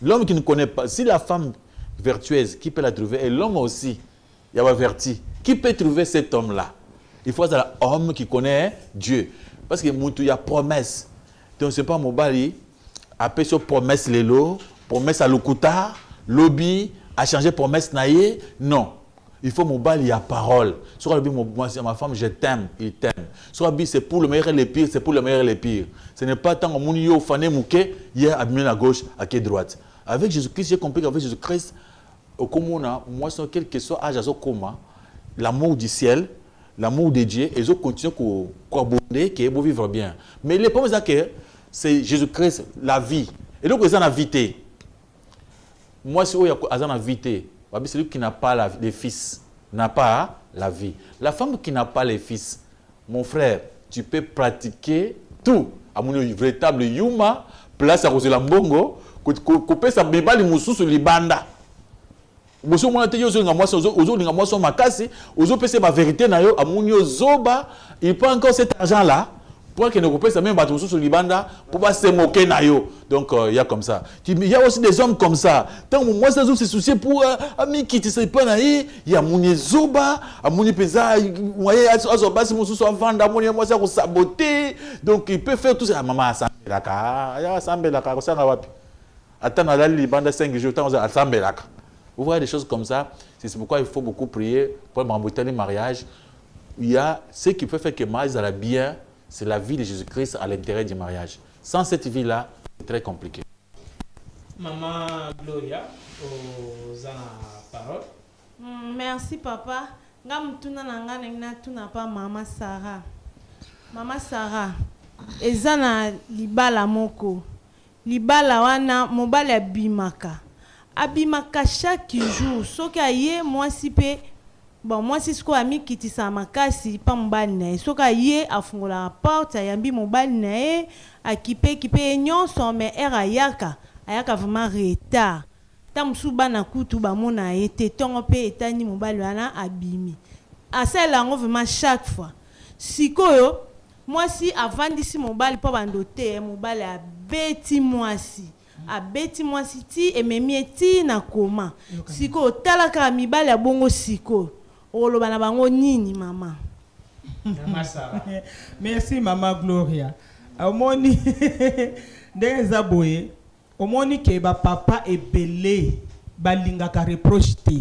l'homme qui ne connaît pas, si la femme vertueuse qui peut la trouver et l'homme aussi, il y a verti, qui peut trouver cet homme-là? Il faut un homme qui connaît Dieu, parce que il y a promesse. Donc c'est pas mobile, après sur promesse les lots, promesse à l'okuta, lobby, à changer promesse naïe, non. Il faut mobile, il y a parole. Soit moi, ma femme, je t'aime, il t'aime. Soit c'est pour le meilleur et le pire, c'est pour le meilleur et le pire. Ce n'est pas tant que mon yo fané mouké, hier abîmé à gauche, à qui droite. Avec Jésus-Christ, j'ai compris qu'avec Jésus-Christ, au commun, moi, sans quel que soit âge, l'amour du ciel, l'amour de Dieu, et ils continuent à abonder, qui est beau vivre bien. Mais le problème, c'est que c'est Jésus-Christ, la vie. Et donc, ils ont la vie. Moi, si ils ont la vie, celui qui n'a pas les fils n'a pas la vie. La femme qui n'a pas les fils, mon frère, tu peux pratiquer tout. À mon véritable yuma, place à Rosela Mbongo, couper sa bébé moussou sur les bandas. Boso mona te yo zo nga mwasi ozo linga mwasi makasi, ozo pese ma vérité na yo, amunyo zoba, il prend encore cet argent là. Pour qu'il ne coupe ça même bateau sur Libanda pour pas se moquer nayo. Donc il y a comme ça. Il y a aussi des hommes comme ça. Tant moi ça se soucier pour ami qui te sait pas naï, il y a mon zoba, a mon pesa, moyen azoba si mon sous vendre, mon moi ça saboter. Donc il peut faire tout ça maman sambelaka. Ya sambelaka ça na wapi. Attends à la Libanda 5 jours tant à sambelaka. Vous voyez des choses comme ça, c'est pourquoi il faut beaucoup prier pour m'embouter les mariages. Il y a ce qui peut faire que mariage à la bien. C'est la vie de Jésus-Christ à l'intérieur du mariage. Sans cette vie-là, c'est très compliqué. Maman Gloria, aux parole. Merci papa. Ngamtuna nangana tuna pa mama Sarah. Mama Sarah, ezana libala moko. Libala wana mobala abimaka. Abimaka chaque jour. Soki aye moi si pe bon moi si siko ami kitisa makasi pa mobali na ye soka ye afungola porte ayambi mobali na ye akipe nyonso mais era ayaka vraiment retard ta musu bana kutu bamona ye te tongo pe etani mobali wana abimi asala yango vraiment chaque fois sikoyo mwasi avandisi mobali po bando te mobali abeti mwasi ti ememi eti na koma sikoyo talaka mibali ya bongo sikoyo oloba na bango nini mama. Merci Mama Gloria. Omoni ndenge za boye omoni ke ba papa ebele balingaka reproche te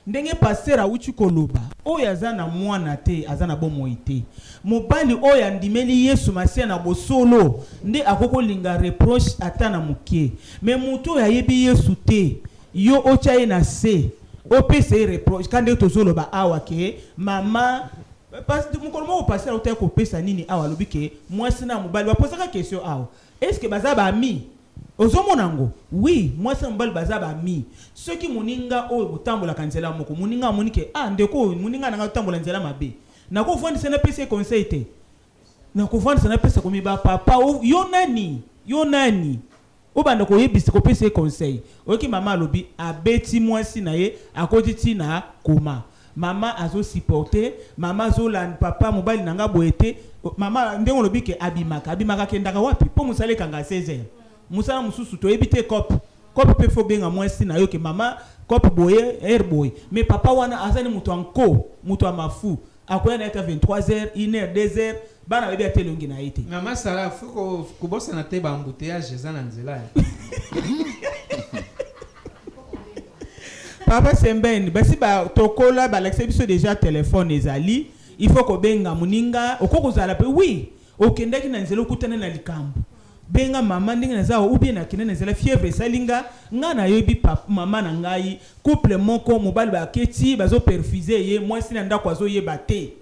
ndenge pasteur awuti koloba oyo aza na mwana te aza na bomoi te mobali oyo andimeli Yesu Masiya na bosolo nde akokolinga reproche ata na mokie me mutu oyo ayebi Yesu te yo otya ye na se opesa reproche kande tozoloba awa ke mama parce que mokolo moko pasteur otya kopesa nini awa lobi ke mwasi na mobali baposaka question awa est-ce que baza bami ozomonango oui mwasi na mobali baza bami soki moninga oyo botambolaka nzela moko moninga amonike ndeko moninga nanga otambola nzela mabe nakovandisa na pesa conseil te nakovandisa na pesa komi ba papa yo nani obanda koyebisa kopesa conseil oyoki mama alobi abeti mwasi na ye akoti tina koma mama azo supporter mama azolanda papa mobali nanga boye te mama ndenge olobi ke abimaka kendaka wapi po musale kanga 16h musala mususu toyebi te kope pe fo benga mwasi na yo ke mama kope boye boye mais papa wana azani mutu anko mutu amafu akoya na eka 23h 1h 2h bana bebi atelongi na ite mama sala fuko kubosa na te ba embouteillage za nzela papa sembeni basi ba tokola ba l'accès biso déjà téléphone ezali il faut ko benga muninga okokozala pe oui okendaki na nzela okutana na likambo benga mama ndenge na zao ubie na kinene nzela fièvre salinga ngana yobi papa mama na ngai couple moko mobali ba keti bazo perfuser ye mwasi na ndako azo yeba te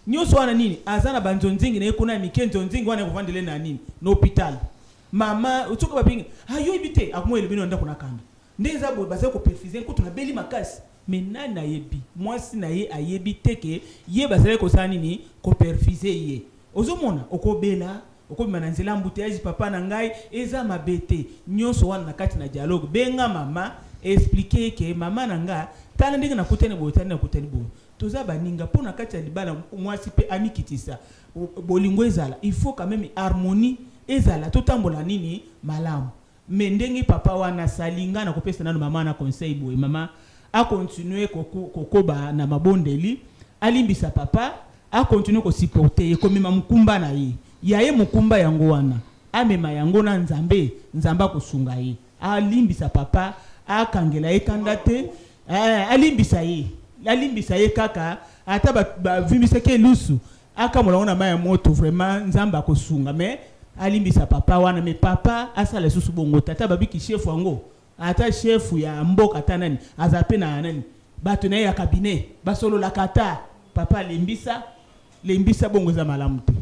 nyoso wana nini azana banzonzingi na ekona mikenzo nzingi wana kovandele na nini no hôpital mama utuka babinga ayobi te akumwele bino ndako na kanda ndeza bo baza ko perfuser ko tuna beli makasi menana na yebi mwasi na ye ayebi teke ye bazale ko sa nini ko perfuser ye ozomona okobela okobima na nzela embouteillage papa na ngai eza mabete nyonso wana na kati na dialogue benga mama expliquer ke mama na nga tala ndenge na kutene boyotani na kutene bo toza baninga pona kati ya libala mwasi pe amikitisa bolingo ezala il faut quand même harmonie ezala totambola nini malamu mais ndenge papa wana salinga na kopesa nano mama na conseil boye mama a continuer kokoba na mabondeli alimbisa papa a continuer ko supporter ekomema mukumba na ye yaye mukumba yango wana amema yango na nzamba kosunga ye alimbisa papa akangela ye kandate alimbisa ye kaka ata bavimbisa ke lusu akamola ngona maya moto vraiment nzamba kosunga mais alimbisa papa wana mais papa asala susu bongo tata babiki chef wango ata chef ya mboka tanani azape na nani bato na ya cabinet basolo la kata papa lembisa bongo za malamu te.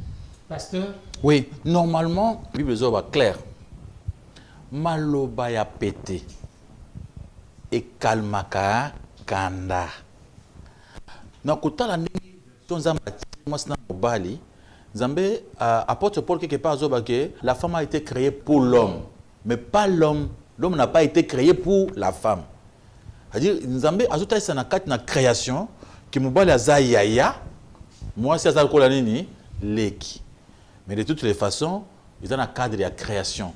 Pasteur? Oui, normalement, la Bible est claire. Maloba ya pété et kalmaka kanda. Na kutala ni tonza masna mobali. Zambé apôtre Paul quelque part zoba que la femme a été créée pour l'homme, mais pas l'homme. L'homme n'a pas été créé pour la femme. C'est-à-dire Zambé azuta isa na kati na création qui mobali azayaya. Moi c'est ça ko nini leki. Mais de toutes les façons, ils ont un cadre de la création.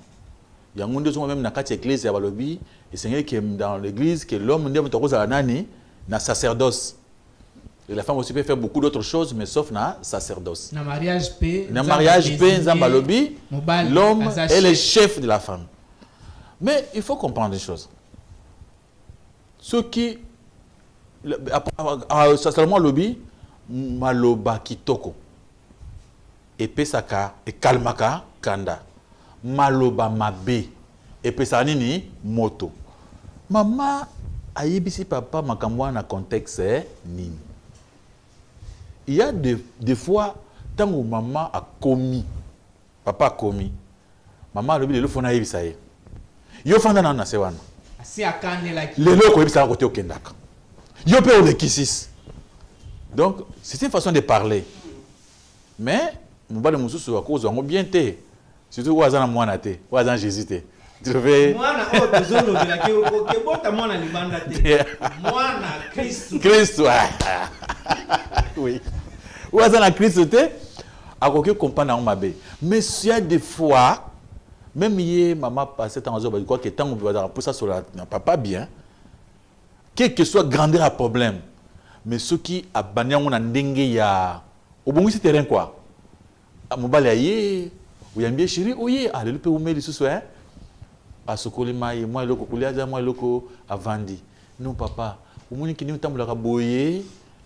Il y a un monde même dans l'église à Balobi, et c'est qui est dans l'église que l'homme n'est pas nani na sacerdoce. Et la femme aussi peut faire beaucoup d'autres choses, mais sauf na sacerdoce. Dans mariage paix, Balobi, l'homme est le chef de la femme. Mais il faut comprendre une chose. Ceux qui, seulement lobby, maloba kitoko. Epesaka e kalmaka kanda maloba mabe epesa nini moto mama ayebisi papa makambo na contexte nini. Il y a des fois tango mama a commis papa a commis mama lobi le fona yebisa ye yo fanda na se wana asi akane la ki lelo ko yebisa ko te okendaka yo pe o de kisis Donc, c'est une façon de parler. Mais, mon bas de mon sous à cause de bien té. Surtout, où est-ce moi naté, où est-ce Jésus té. Tu veux? Moi, na oh désolé, la que bota moi na libanda té. Moi na Christ. Christ, oui. Où est-ce Christ té? À quoi que comprendre en mabé. Mais il y a des fois, même hier, maman passait en jour, quoi que tant on va pour ça sur la papa bien. Quel que soit grandeur à problème. Mais ceux qui a banni on a dengue ya au bon c'est terrain quoi. À mon balayer, ou y'a bien chéri, oui, allez le peut où met les sous hein. À ce que les mailles, moi le coculia, moi le co à vandi. Non papa, au moins qui nous t'en la boyer,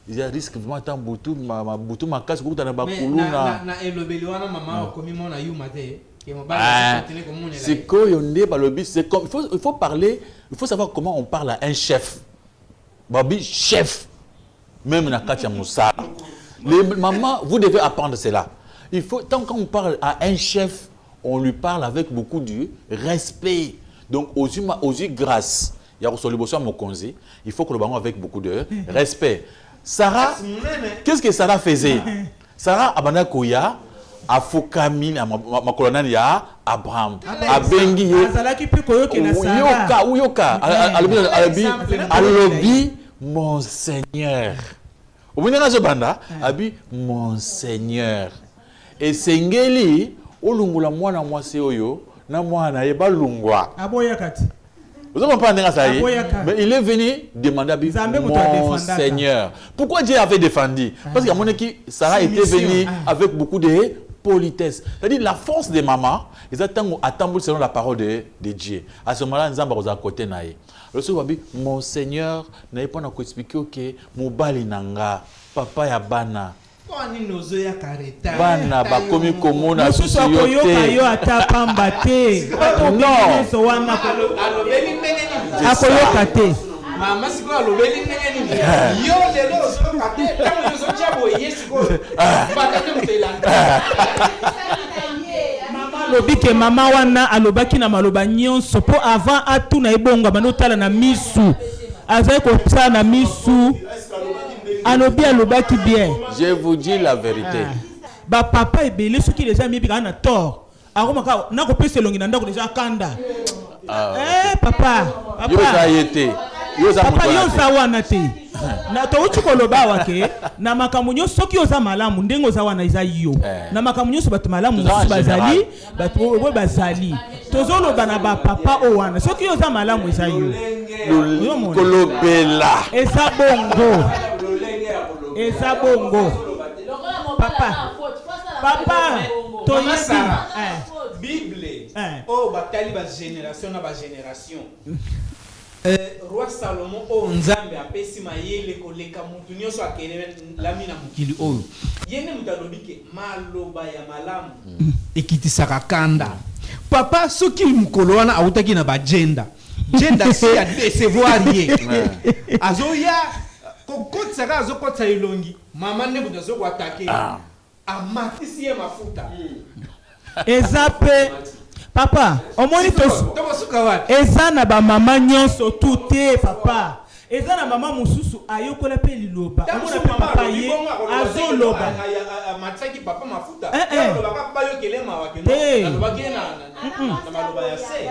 il y a risque vraiment tant boutou ma casse beaucoup dans la bakoulou na elobeliwana maman comme mon a eu maté. C'est quoi yonde balobi, c'est comme il faut parler, il faut savoir comment on parle à un chef. Babi chef. Même dans Katia Moussa. Les mamans, vous devez apprendre cela. Il faut, tant qu'on parle à un chef, on lui parle avec beaucoup de respect. Donc, aux yeux grâce, il y a aussi le besoin Mokonzi, il faut que le baron avec beaucoup de respect. Sarah, qu'est-ce que Sarah faisait? Sarah Abana Koya, a Fokami, a ma colonne ya Abraham, a Bengi, Yoka, Alobi, mon Seigneur. Au bout de banda, abi mon Seigneur. Et Sengeli, olungula mwana mwase oyo, na mwana eba lungwa. Aboya kati. Vous avez compris ça? Mais il est venu demander à mon Seigneur. Pourquoi Dieu avait défendu? Parce qu'à mon équipe, Sarah était venue avec beaucoup de politesse. C'est-à-dire la force des mamans, ils attendent selon la parole de Dieu. À ce moment-là, nous avons à côté naïe. Le soir, mon Seigneur n'a pas expliqué que mon bali nanga, papa ya bana. Bana ba komi komona susiyote. Non. Akoyoka te. Mama siko alobeli ndenge nini? Yo lelo soka te, tango yo socha boye siko. Bakate mutelanda. Lobi ke mama wana alobaki na maloba nyonso po avant atuna ebonga banotala na misu. Azai ko psa na misu. Alobi alobaki bien. Je vous dis la vérité. Ba papa ebele soki les amis bika na tort. Aroma na ko pese longi na ndako déjà kanda. Papa. Yo za yete. Papa yoza wana te. Na to uchikoloba wake na makamunyo soki yoza malamu ndengo za wana iza yo. Na makamunyo so batu malamu bazali, batu we bazali. Tozoloba na ba papa o wana soki yoza malamu iza yo. Kolobela. Eza bongo. Eza bongo. Papa. Toyesi. Bible. Oh batali ba génération na ba génération. Roi Salomon o nzambe apesi mayele koleka mutu nyonso akele lamina mukili oyo yene mutalobike maloba ya malamu ekitisaka kanda papa soki mukolo wana autaki na bagenda genda si ya décevoir ye azoya kokotsaka azokotsa ilongi mama ne buto azoko atake amatisi ye mafuta ezape papa, au moins eza na ba mama nyonso tout papa. Eza na mama mususu ayokola pe liloba. Omona papa ye azoloba. Mataki papa mafuta. Loba ka ba yokele mawa ke no. Loba ke na maloba ya se.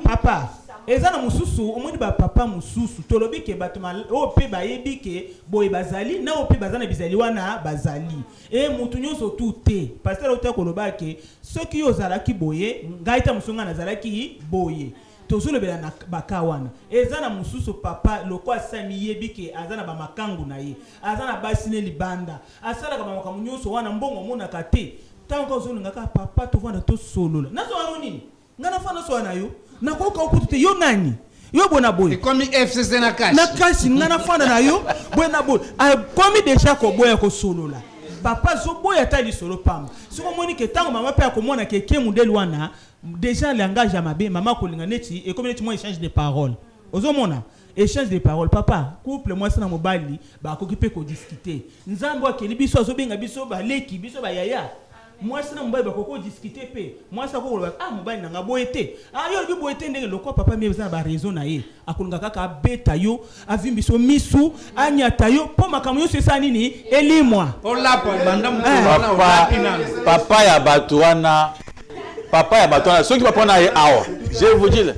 Papa, eza na mususu omoni ba papa mususu tolobi ke batuma o pe ba yebi ke boy bazali na o pe bazana bizali wana bazali. Mutu nyonso tout pasteur auteur koloba ke soki yo zalaki boye ngaita musunga na zalaki boye tozolobela na bakawana ezana mususu papa lokwa sami yebike azana ba makangu na ye azana basine libanda asala ka mama nyonso wana mbongo mona kate tanko zolinga ka papa tovanda to solola nazo wana nini ngana fana so wana yo nakoka okutute yo nani yo bona boye komi FCC na cash na cash ngana fana na yo bona boye komi deja ko boya ko solola papa zo boya tali solo pam soko moni ke tango mama pe akomona ke kemudeli wana déjà langage à mabe maman kolinga neti et comme neti moi échange de paroles ozomona échange de paroles papa couple moi sana mobali ba ko kipe ko discuter nzambo akeli biso azobenga biso ba leki biso ba yaya mwasi na mobali bakoko discuter pe mwasi akoloba mobali nanga boye te yo bi boye te ndenge lokwa papa mi eza na ba raison na ye akolunga kaka abeta yo avimbi so misu anyata yo po makambo yo sesa nini elimwa papa ya batuana soki papa na ye awa je vous dis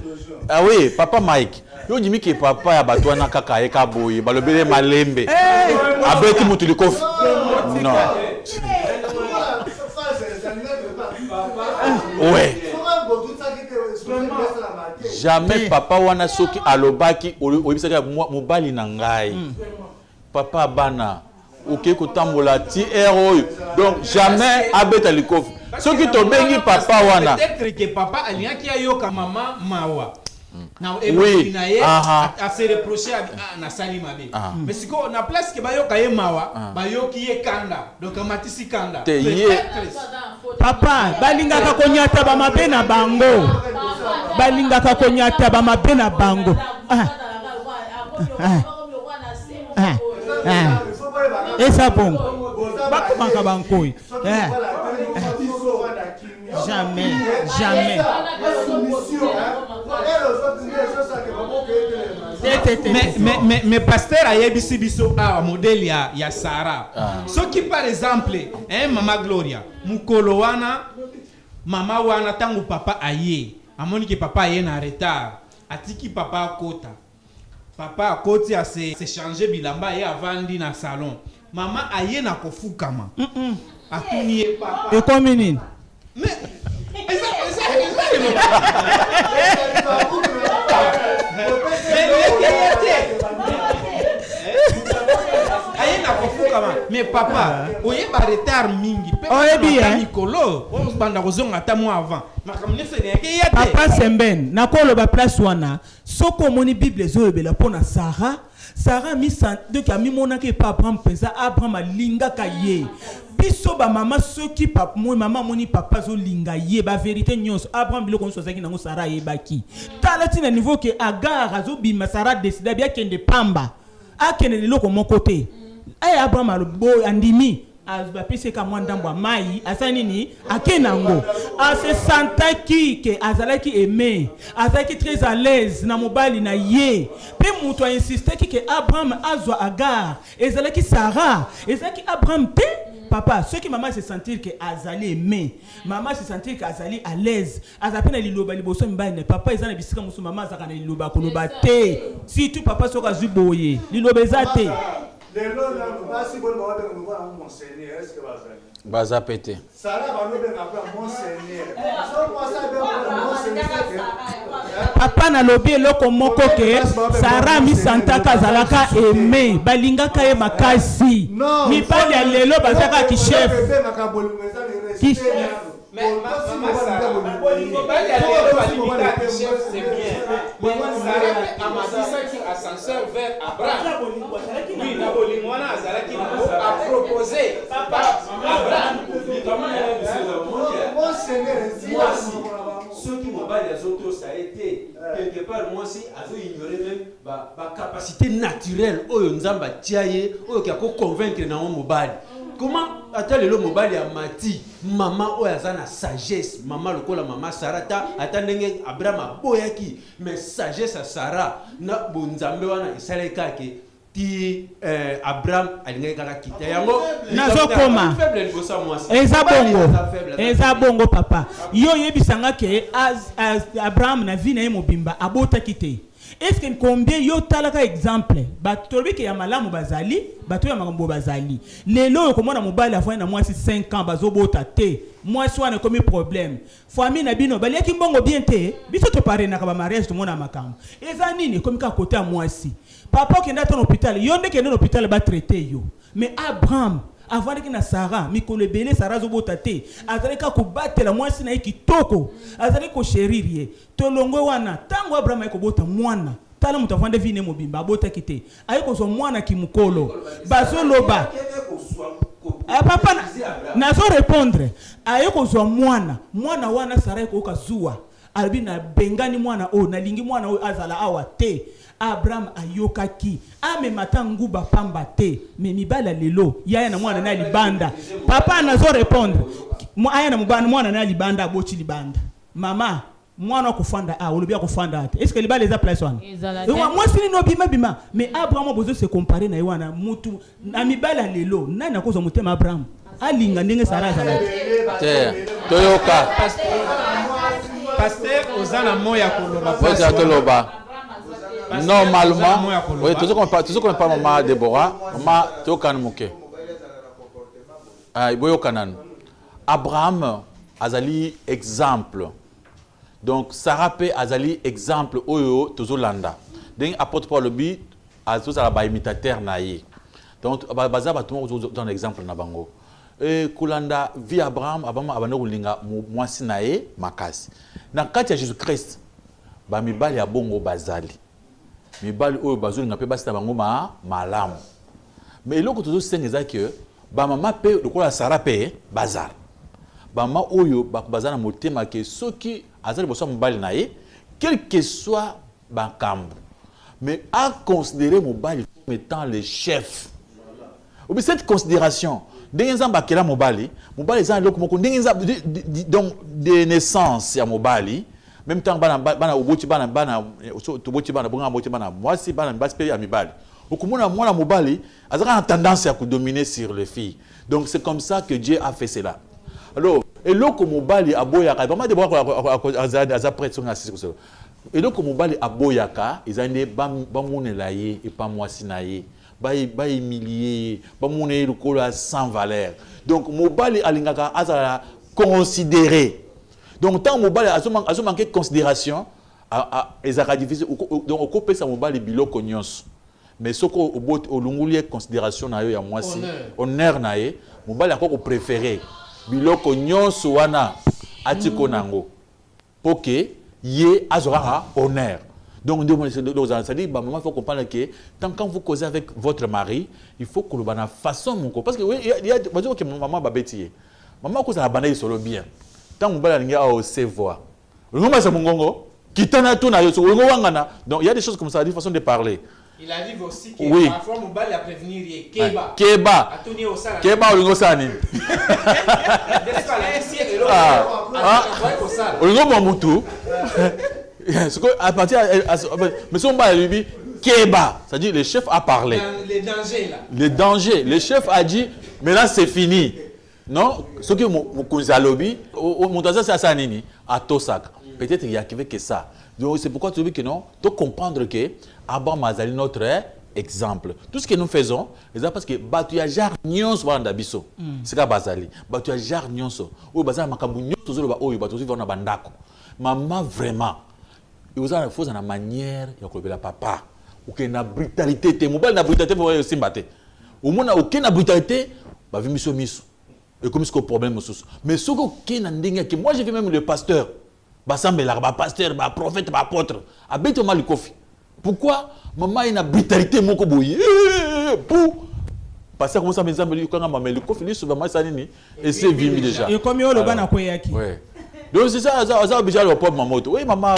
ah oui papa Mike yo jimi ke papa ya batuana kaka ye ka boye balobele malembe abeti mutu likofi non ouais jamais papa wana soki alobaki oyebisaka mobali na ngai papa bana oke kotambola ti oyo donc jamais abeta likofi soki tobengi papa wana peut-être que papa aliaki ayoka mama mawa oui a se reprocher na sali mabe mais siko na place ke bayoka ye mawa bayoki ye kanda donc amatisi kanda papa balingaka konyata ba mabe na bango balingaka konyata ba mabe na bango esa bongo bakomaka bankoi jamais mais pasteur ayebisi biso modèle ya Sarah soki par exemple mama Gloria mukolo wana mama wana tangu papa aye amoni ke papa aye na retard atiki papa akota papa akoti a se changer bilamba ye avandi na salon mama aye na kofukama atuni ye papa ekomi nini mais mais papa oye ba retard mingi pe mikolo on banda kozonga ta mo avant makamne se ne ke yate papa semben nakolo ba place wana soko moni bible zo ebela pona Sarah mi sant de ka mi mona ke pa Abraham pensa Abraham linga ka ye biso ba mama soki papa moi mama moni papa zo linga ye ba vérité nyos Abraham biloko nso zaki nango Sarah ye baki tala tina niveau ke Agar azo bima Sarah décida bien kende pamba akene liloko mon côté Abraham alobo andimi azbapise ka mwandambwa mai asani ni akenango ase santaki ke azalaki aimé azalaki très à l'aise na mobali na ye pe muto insisté ke Abraham azwa Agar ezalaki Sarah ezalaki Abraham te papa ceux qui maman se sentir que azali aimé maman se sentir que azali à l'aise azapena liloba liboso mbane papa ezana bisika musu maman azaka na liloba koloba te si tu papa soka zuboye liloba ezate baza pété papa na lobi eloko moko ke Sarah mi santaka azalaka aimé balingaka ye makasi mibali ya lelo bazaka ki chef mais maman Sarah mibali ya lelo balingaka ki chef c'est bien mais Sarah amadisaki ascenseur vers Abraham oui na bolingo wana azalaki a proposé papa Abraham ceux qui mobile les autres ça a été quelque part moi aussi azo ignorer même ba capacité naturelle oyo nzamba tiaye oyo ki ako convaincre na mobile comment attelle le mobile ya mati maman oyo azana sagesse maman lokola maman Sarah ta ndenge Abraham aboyaki mais sagesse à Sarah na bonzambe wana esaleka ke ti Abraham alingaki kaka kita yango nazokoma eza bongo papa yo yebisanga ke Abraham na vie na ye mobimba abotaki te est-ce que combien yo talaka exemple batolbi ke ya malamu bazali bato ya makambo bazali lelo ko mona mobali afanya na mwasi 5 ans bazobota te mwasi wana komi problème famille na bino bali yaki mbongo bien te biso to pare na ka ba mariage to mona makambo eza nini komi ka côté ya mwasi papa kenda ton hôpital yo ndeke na hôpital ba traiter yo mais Abraham avant que na Sarah mikolo belé Sarah zobota te azalika ko batela mwasi na kitoko azalika ko chérir to longo wana tango Abraham ko bota mwana tala mutu afande vine mobimba abota kite ayiko so mwana kimukolo bazoloba papa nazo répondre ayiko zo mwana wana Sarah ko kazua alobi na bengani mwana oyo nalingi mwana oyo azala awa te. Abraham ayokaki amemata nguba pamba te me mibala lelo yaya na mwana na libanda papa nazo répondre aya na mwana na libanda aboti libanda mama mwana kufanda olobi akufanda ate est-ce que libala eza place wana moi sini no bima mais Abraham bozo se comparer na wana mutu na mibala lelo nani akozo mutema Abraham alinga ndenge Sara azala toyoka pasteur ozana moya koloba normalement, oui, tout ce qu'on parle, maman Déborah, maman Théokan Mouké. Abraham azali exemple. Donc Sarah pe azali exemple oyo tozolanda. Donc apôtre Paul bi azo ala ba imitateur naïe. Donc baza ba tout dans l'exemple na bango. Et kulanda vie Abraham abana kulinga mwasi nae makasi. Na kati ya Jésus Christ ba mibali ya bongo bazali. Mibali oyo bazoli ngape basita bango malamu. Mais eloko tozo senga que ba mama pe lokola Sarah pe bazar. Ba mama oyo bazana motema ke soki azali boso mobali nae quel que soit ba kambo. Mais à considérer mobali comme étant le chef. Ou bien cette considération denza bakela mobali eza loko moko denza donc de naissance ya mobali. Même temps bana oboti bana toboti bana bonga oboti bana mwasi bana mbaspe ya mibali okumona mwana mobali azaka tendance à dominer sur les filles. Donc c'est comme ça que Dieu a fait cela. Alors et loko mobali aboyaka vraiment de aza prêtre sur assise ko et loko mobali aboyaka ezande bamonela ye et pas mwasi na ye ba humilier bamonela lokolo sans valeur. Donc mobali alingaka azala considéré. Donc tant mobile a manqué de considération ezaka difficile donc au couper sa mobile biloko nyonso mais soko au lungulie considération na yo ya mwasi honneur na ye mobile akoko préféré biloko nyonso wana atiko nango poke ye azora honneur. Donc ça dit maman, il faut comprendre que quand vous causez avec votre mari il faut que le bana façon mon parce que il y a que maman babetier maman cause la bana solo bien. Tant que vous avez se voir. Donc il y a des choses comme ça, des façons de parler. Il arrive aussi que oui. Parfois mon bal a prévenir Keba. Keba ou l'ingosani. À partir mais son bal lui Keba, c'est-à-dire le chef a parlé. Les dangers là. Les dangers, le chef a dit maintenant c'est fini. Non, ce que mon lobby, mon c'est à ça nini, à Tosaka. Peut-être qu'il y a que ça. Donc c'est pourquoi tu dis que non, tu comprendre que Abba Mazali notre exemple. Tout ce que nous faisons, c'est parce que batu ya jar nyonso wanda biso. C'est ka bazali. Batu ya jar nyonso. O bazali makambu nyonso zo ba oyo batu zo na bandako. Maman vraiment. Il vous a faut na manière ya kolobela papa. Ou que na brutalité te, mobile na brutalité pour simbate. Au moins aucune brutalité, ba vi miso. Et comme c'est un problème mais ce que moi j'ai vu même le pasteur pasteur prophète apôtre abete mal kofi pourquoi maman il a brutalité moko boye pour pasteur comment ça me semble quand maman le kofi lui souvent ça nini et c'est vimi déjà et comme yo le bana koyaki ouais donc c'est ça déjà le pauvre maman oui maman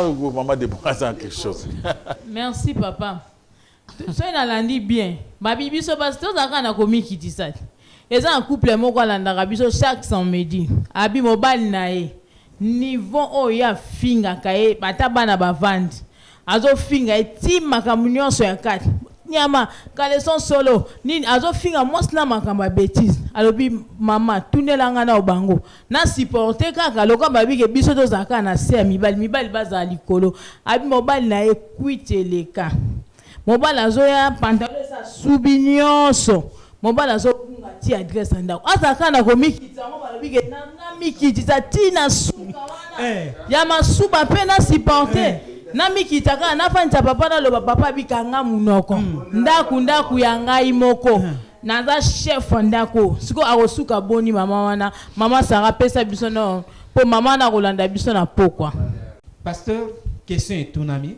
de ça quelque chose. Merci papa so ina landi bien babibi so pasteur zaka na komi kiti ça. Et ça un couple moko alandaka biso chaque samedi abi mobile na ye niveau oyo ya finga kaye bata bana bavandi azo finga eti makambo nyonso ya kati nyama kaleson solo nini azo finga mosna makambo ya bêtise alobi mama tunelanga na obango na supporter kaka loka babike biso tozaka na se ya mibali baza likolo abi mobile na ye kwiteleka mobile azo ya pantalon sa subi nyonso mobile azo ti adresse ndako azaka na komikita mo balobike na mikita tina suka wana ya masuba pe na supporter na mikita ka na fanza papa na loba papa bikanga munoko ndaku ya ngai moko naza chef ndako siko akosuka boni mama wana mama Sara pesa biso no po mama na kolanda biso na pokwa. Pasteur, question est ton ami.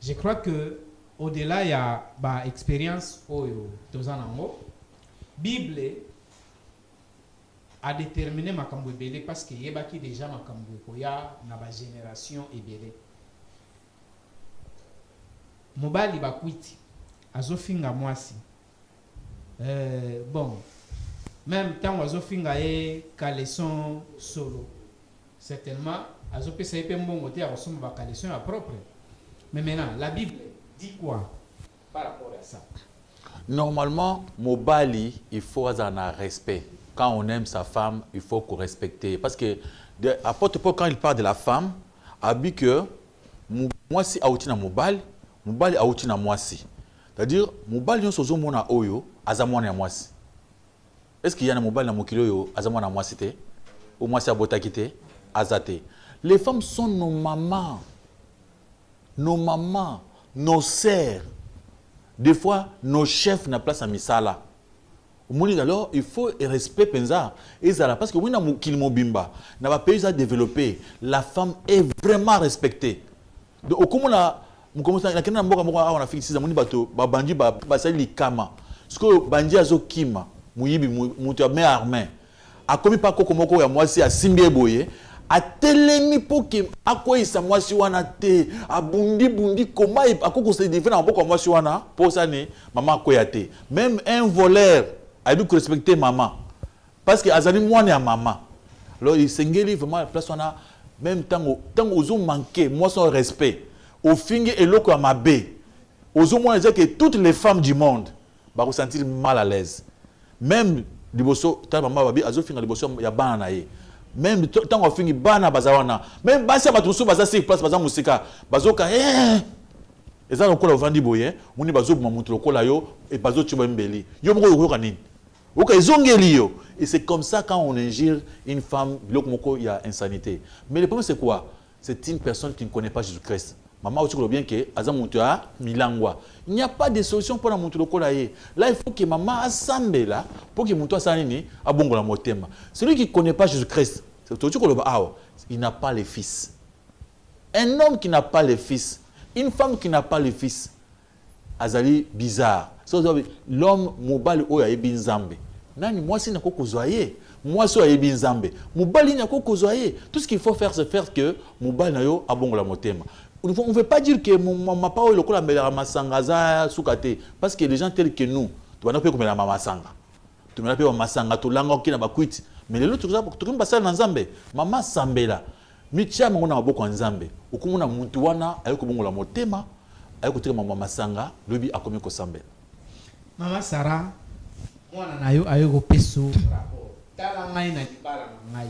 Je crois que au-delà il y a ba expérience oyo tozanango Bible a déterminé makambo ebele parce que yebaki déjà makambo koya na ba génération ebele. Mobali bakwiti azofinga mwasi. Bon, même tant azofinga e caleçon solo. Certainement azopesa epe mbongo te akosoma ba caleçon ya propre. Mais maintenant, la Bible dit quoi par rapport à ça? Normalement, mobali, il faut avoir un respect. Quand on aime sa femme, il faut qu'on respecte. Parce que, quand il parle de la femme, il dit que moi, si je suis mobali, mobali est moi si. C'est-à-dire, mobali, si je suis oyo, azamwana moi si. Est-ce qu'il y a un mobali dans mon kilo, azamwana moi si? Ou moi si abota kite, azate. Les femmes sont nos mamans. Nos mamans, nos sœurs, des fois nos chefs na place à misala. Alors il faut respect penza et ça parce que oui na kilimo bimba na ba pays à développer, la femme est vraiment respectée. Donc au comment la commence na kena mboka moko on a fixé ça moni bato ba bandi ba sali kama. Parce que bandi azo kima muyibi mutu mais armé. A komi pa koko moko ya mwasi a simbie boye. A telemi poke akoyi sa mwasi wana te bundi koma akoko se défendre poko mwasi wana pour ça ne maman akoya te même un voleur a dû respecter maman parce que azali mwana ya maman alors il sengeli vraiment la place wana même tango ozo manquer moi son respect au fingi eloko ya mabe ozo mwana dire que toutes les femmes du monde va ressentir mal à l'aise même liboso ta maman babi azo finga liboso ya bana na ye. Même tant qu'on finit bana bazawana même basi abatusu baza sur place baza musika bazoka et ça encore vandi boye muni bazo mamutu lokola yo et bazo tuba mbeli yo moko yoka nini oka ezongeli yo et c'est comme ça quand on injure une femme biloko moko il y a insanité mais le problème c'est quoi c'est une personne qui ne connaît pas Jésus-Christ maman aussi connaît bien que azamutu a milangwa il n'y a pas de solution pour la mutu lokola ye là il faut que maman assemble là pour que mutu asanini abongola motema celui qui ne connaît pas Jésus-Christ il n'a pas les fils. Un homme qui n'a pas les fils, une femme qui n'a pas les fils, azali bizarre. L'homme mobile oya ebinzambe. Nani moi si nako kozoye, moi so ebinzambe. Mobile nako kozoye. Tout ce qu'il faut faire c'est faire que mobile na yo abongola motema. On ne veut pas dire que ma pa oyo lokola mbela masangaza sukate parce que les gens tels que nous, tu vas pas comme la mama sanga. Tu me l'appelles masanga to langa kina bakwiti. Mais les autres, tu peux passer dans Nzambe. Maman Sambela. Mitia mangona maboko Nzambe. Okumuna muntu wana ayoko bongola motema, ayoko tika mama masanga, lobi akomi ko Sambela. Mama Sarah, mwana nayo ayoko peso rapport. Tala ngai na libala ngai.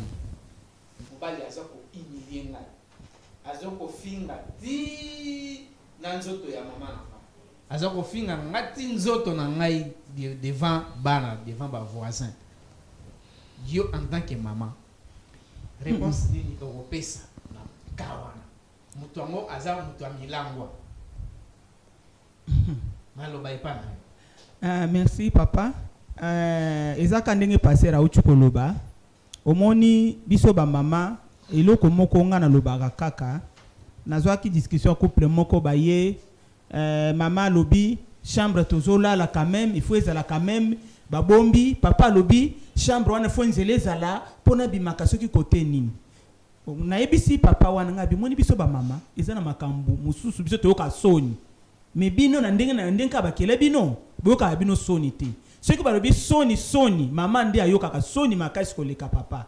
Mobali azoko imilie ngai. Azoko finga ti na nzoto ya mama na. Azoko finga ngati nzoto na ngai devant bana, devant ba voisin. Yo en tant que maman réponse nini européenne na kawana mutu ngo aza mutu amilangwa maloba ipana. Merci papa. Ezaka ndenge passer a uchukoloba omoni biso ba mama eloko moko nga na lobaka kaka nazwaki discussion couple moko baye mama lobi chambre tozola la quand même il faut ezala quand même babombi papa lobi chambre wana fo nzele zala pona bimaka soki côté nini na ebisi papa wana ngabi moni biso ba mama ezana makambu mususu biso toyoka soni mais bino na ndenge ka bakele bino boyoka bino soni te soki balobi soni mama ndi ayoka ka soni makasi koleka papa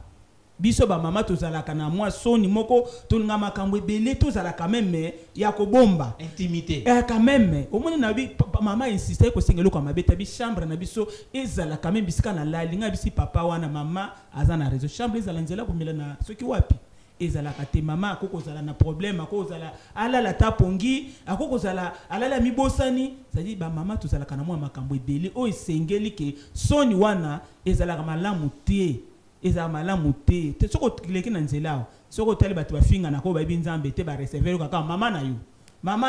biso ba mama tozalaka na mwa soni moko tolinga makambo ebele tozalaka même ya kobomba intimité quand même omoni na bi mama insiste ko sengelo kwa mabeta bi chambre na biso ezala quand même bisika na lalinga bisi papa wana mama azana réseau chambre ezala nzela komela na soki wapi ezala kate mama akoko zala na problème akoko zala ala la tapongi akoko zala ala la mibosani c'est-à-dire ba mama tozalaka na mwa makambo ebele o esengeli ke soni wana ezala malamu te eza malamu te soko kileki na nzela soko tali bato bafinga na ko ba binzambe te ba reserver kaka mama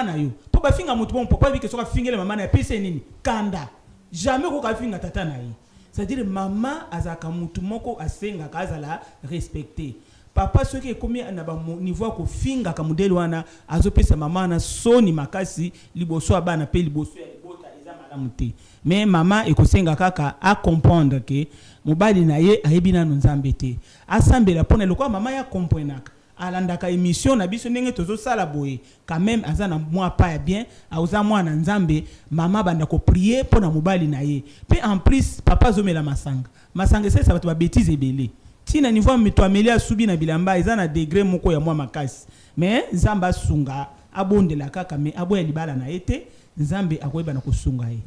na yo to bafinga mutu bon papa bi ke soka fingele mama na pese nini kanda jamais ko ka finga tata na yi c'est-à-dire mama azaka mutu moko asenga kazala respecter papa soki ekomi na ba niveau ko finga ka modele wana azopesa mama na soni makasi liboso abana pe liboso ya libota eza mais maman ekosenga kaka a comprendre que mobali na ye ayebina nzambe te asambela pona lokwa mama ya comprendre alandaka émission na biso ndenge tozo sala boye quand même azana moi pas bien auza mwana nzambe mama banda ko prier pona mobali na ye pe en plus papa zomela masanga c'est ça ba bêtise ebele tina niveau mito amelia subi na bilamba ezana degré moko ya mwa makasi mais nzamba sunga abondela kaka mais aboya libala na ete nzambe akoyeba na kosunga ye.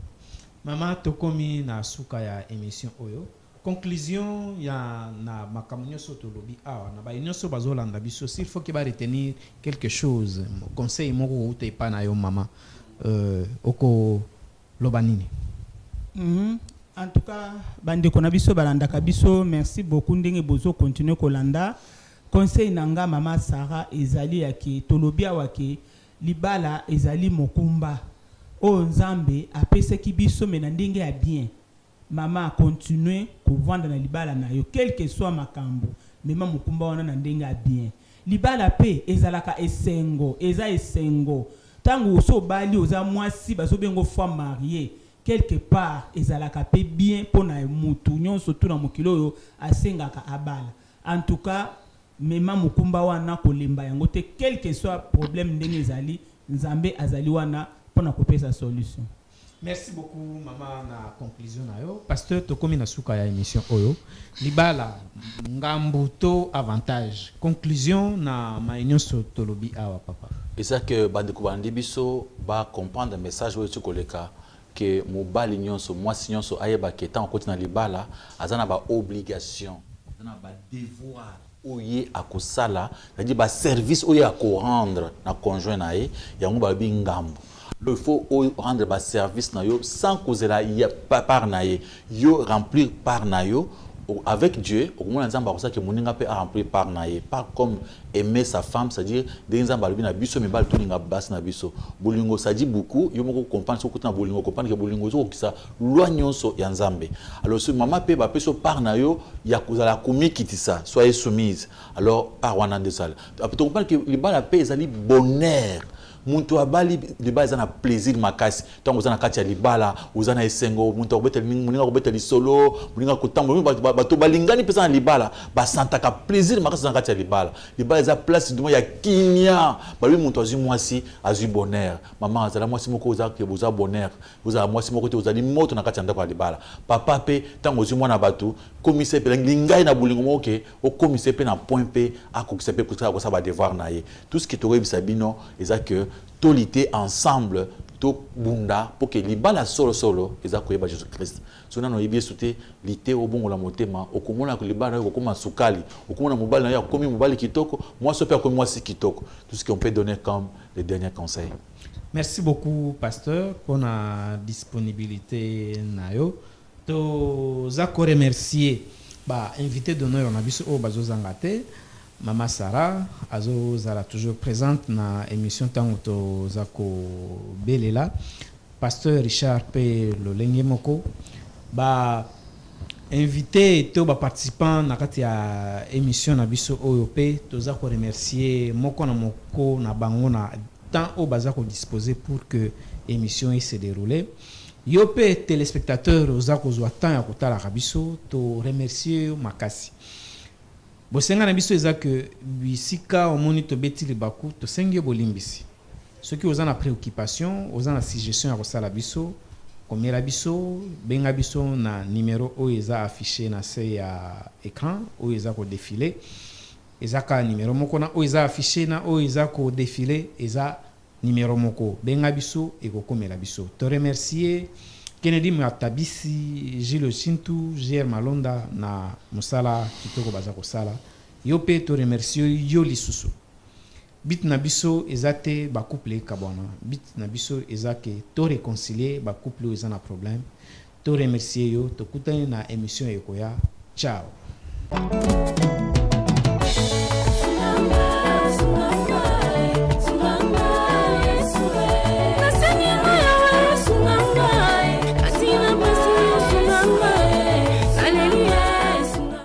Mama tokomi na suka ya émission oyo conclusion ya na makambo nyonso tolobi awa na ba nyonso bazolanda biso s'il faut que ba retenir quelque chose conseil moko ute pa na yo mama oko lobanini. En tout cas bande ko na biso balandaka biso merci beaucoup ndenge bozo continuer kolanda conseil nanga mama Sarah ezali yake tolobi awa ke libala ezali mokumba o nzambe apesaki biso mena ndenge ya bien mama continue kovanda na libala na yo quel que soit makambo mema mokumba wana na ndenge ya bien libala pe ezalaka esengo eza esengo tango so bali oza mwasi bazobengo femme mariée quelque part ezalaka pe bien pona mutu nyonso tuna mokilo yo asengaka abala en tout cas mema mokumba wana kolemba yango te quel que soit problème ndenge ezali nzambe azali wana pona kopesa solution. Merci beaucoup mama na conclusion na yo pasteur tokomi na suka ya émission oyo libala ngambu to avantage conclusion na maïnyoso tolobi awa papa. Et ça que bande ko bandi biso ba comprendre message oyo tukoleka que mobali nyonso mwasi nyonso ayeba ke tant okoti na libala azana ba obligation azana ba devoir oye akosala c'est-à-dire ba service oye akorendre na conjoint na ye yango ba bi ngambu. Il faut rendre ba service na yo sans causer la par na yo remplir par na yo avec Dieu au moins nzamba ça que moninga peut remplir par na ye pas comme aimer sa femme c'est-à-dire des nzamba lobi na biso mibal to ninga bas na biso bolingo ça dit beaucoup yo moko comprendre so kutana bolingo comprendre que bolingo zo kisa loi nyonso ya nzambe alors ce maman pe ba peso par na yo ya kozala komikitisa soyez soumise alors par wana de sala après tu comprends que le bala pe ezali bonheur muntu abali libala ezana plaisir makasi tant ozana kati ya libala ozana esengo muntu akobeteli muninga akobeteli solo muninga kotambola bato balingani pesa na libala basantaka plaisir makasi na kati ya libala eza place du ya kimia bali muntu azui mwasi azui bonheur mama azala mwasi moko ozaka boza bonheur ozala mwasi moko te ozali moto na kati ya ndako ya libala papa pe tango ozui mwana bato komise pe lingai na bolingo moke okomise pe na point pe akokisa pe kosa ba devoir na ye tout ce qui tokoyebisa sabino eza que tolité ensemble to bunda pour que libala solo eza koyeba Jésus Christ sona no yebie soute lité obongola motema okomona ko libala okoma sukali okomona mobali na ya komi mobali kitoko moi so pe komi moi si kitoko tout ce qu'on peut donner comme les derniers conseils. Merci beaucoup pasteur pour la disponibilité na yo to zako remercier ba invité d'honneur na biso o bazozangate Mama Sarah azo zala toujours présente na émission tango zako belela pasteur Richard P Lolenge moko ba invité to ba participant na kati ya émission na biso oyo pe to zako remercier moko na bango na temps au bazako disposer pour que émission se déroule. Yo pe téléspectateurs ozako zwa temps ya kotala biso to remercier makasi. Bosenga na biso eza que bisika omoni to beti libaku to sengyo bolimbisi. Ceux qui ont na préoccupation, ont na suggestion ya kosala biso, komera biso, benga biso na numéro o eza affiché na se ya écran o eza ko défiler. Eza ka numéro moko na o eza affiché na o eza ko défiler eza numéro moko benga biso e ko komela biso. To remercier Kennedy Matabisi, Gilles Sintu, J.R. Malonda na musala kitoko bazako sala. Yo pe to remercier yo lisusu. Bit na biso ezate ba couple kabona. Bit na biso ezake to réconcilier ba couple ezana problème. To remercier yo to kutana na émission ekoya. Ciao.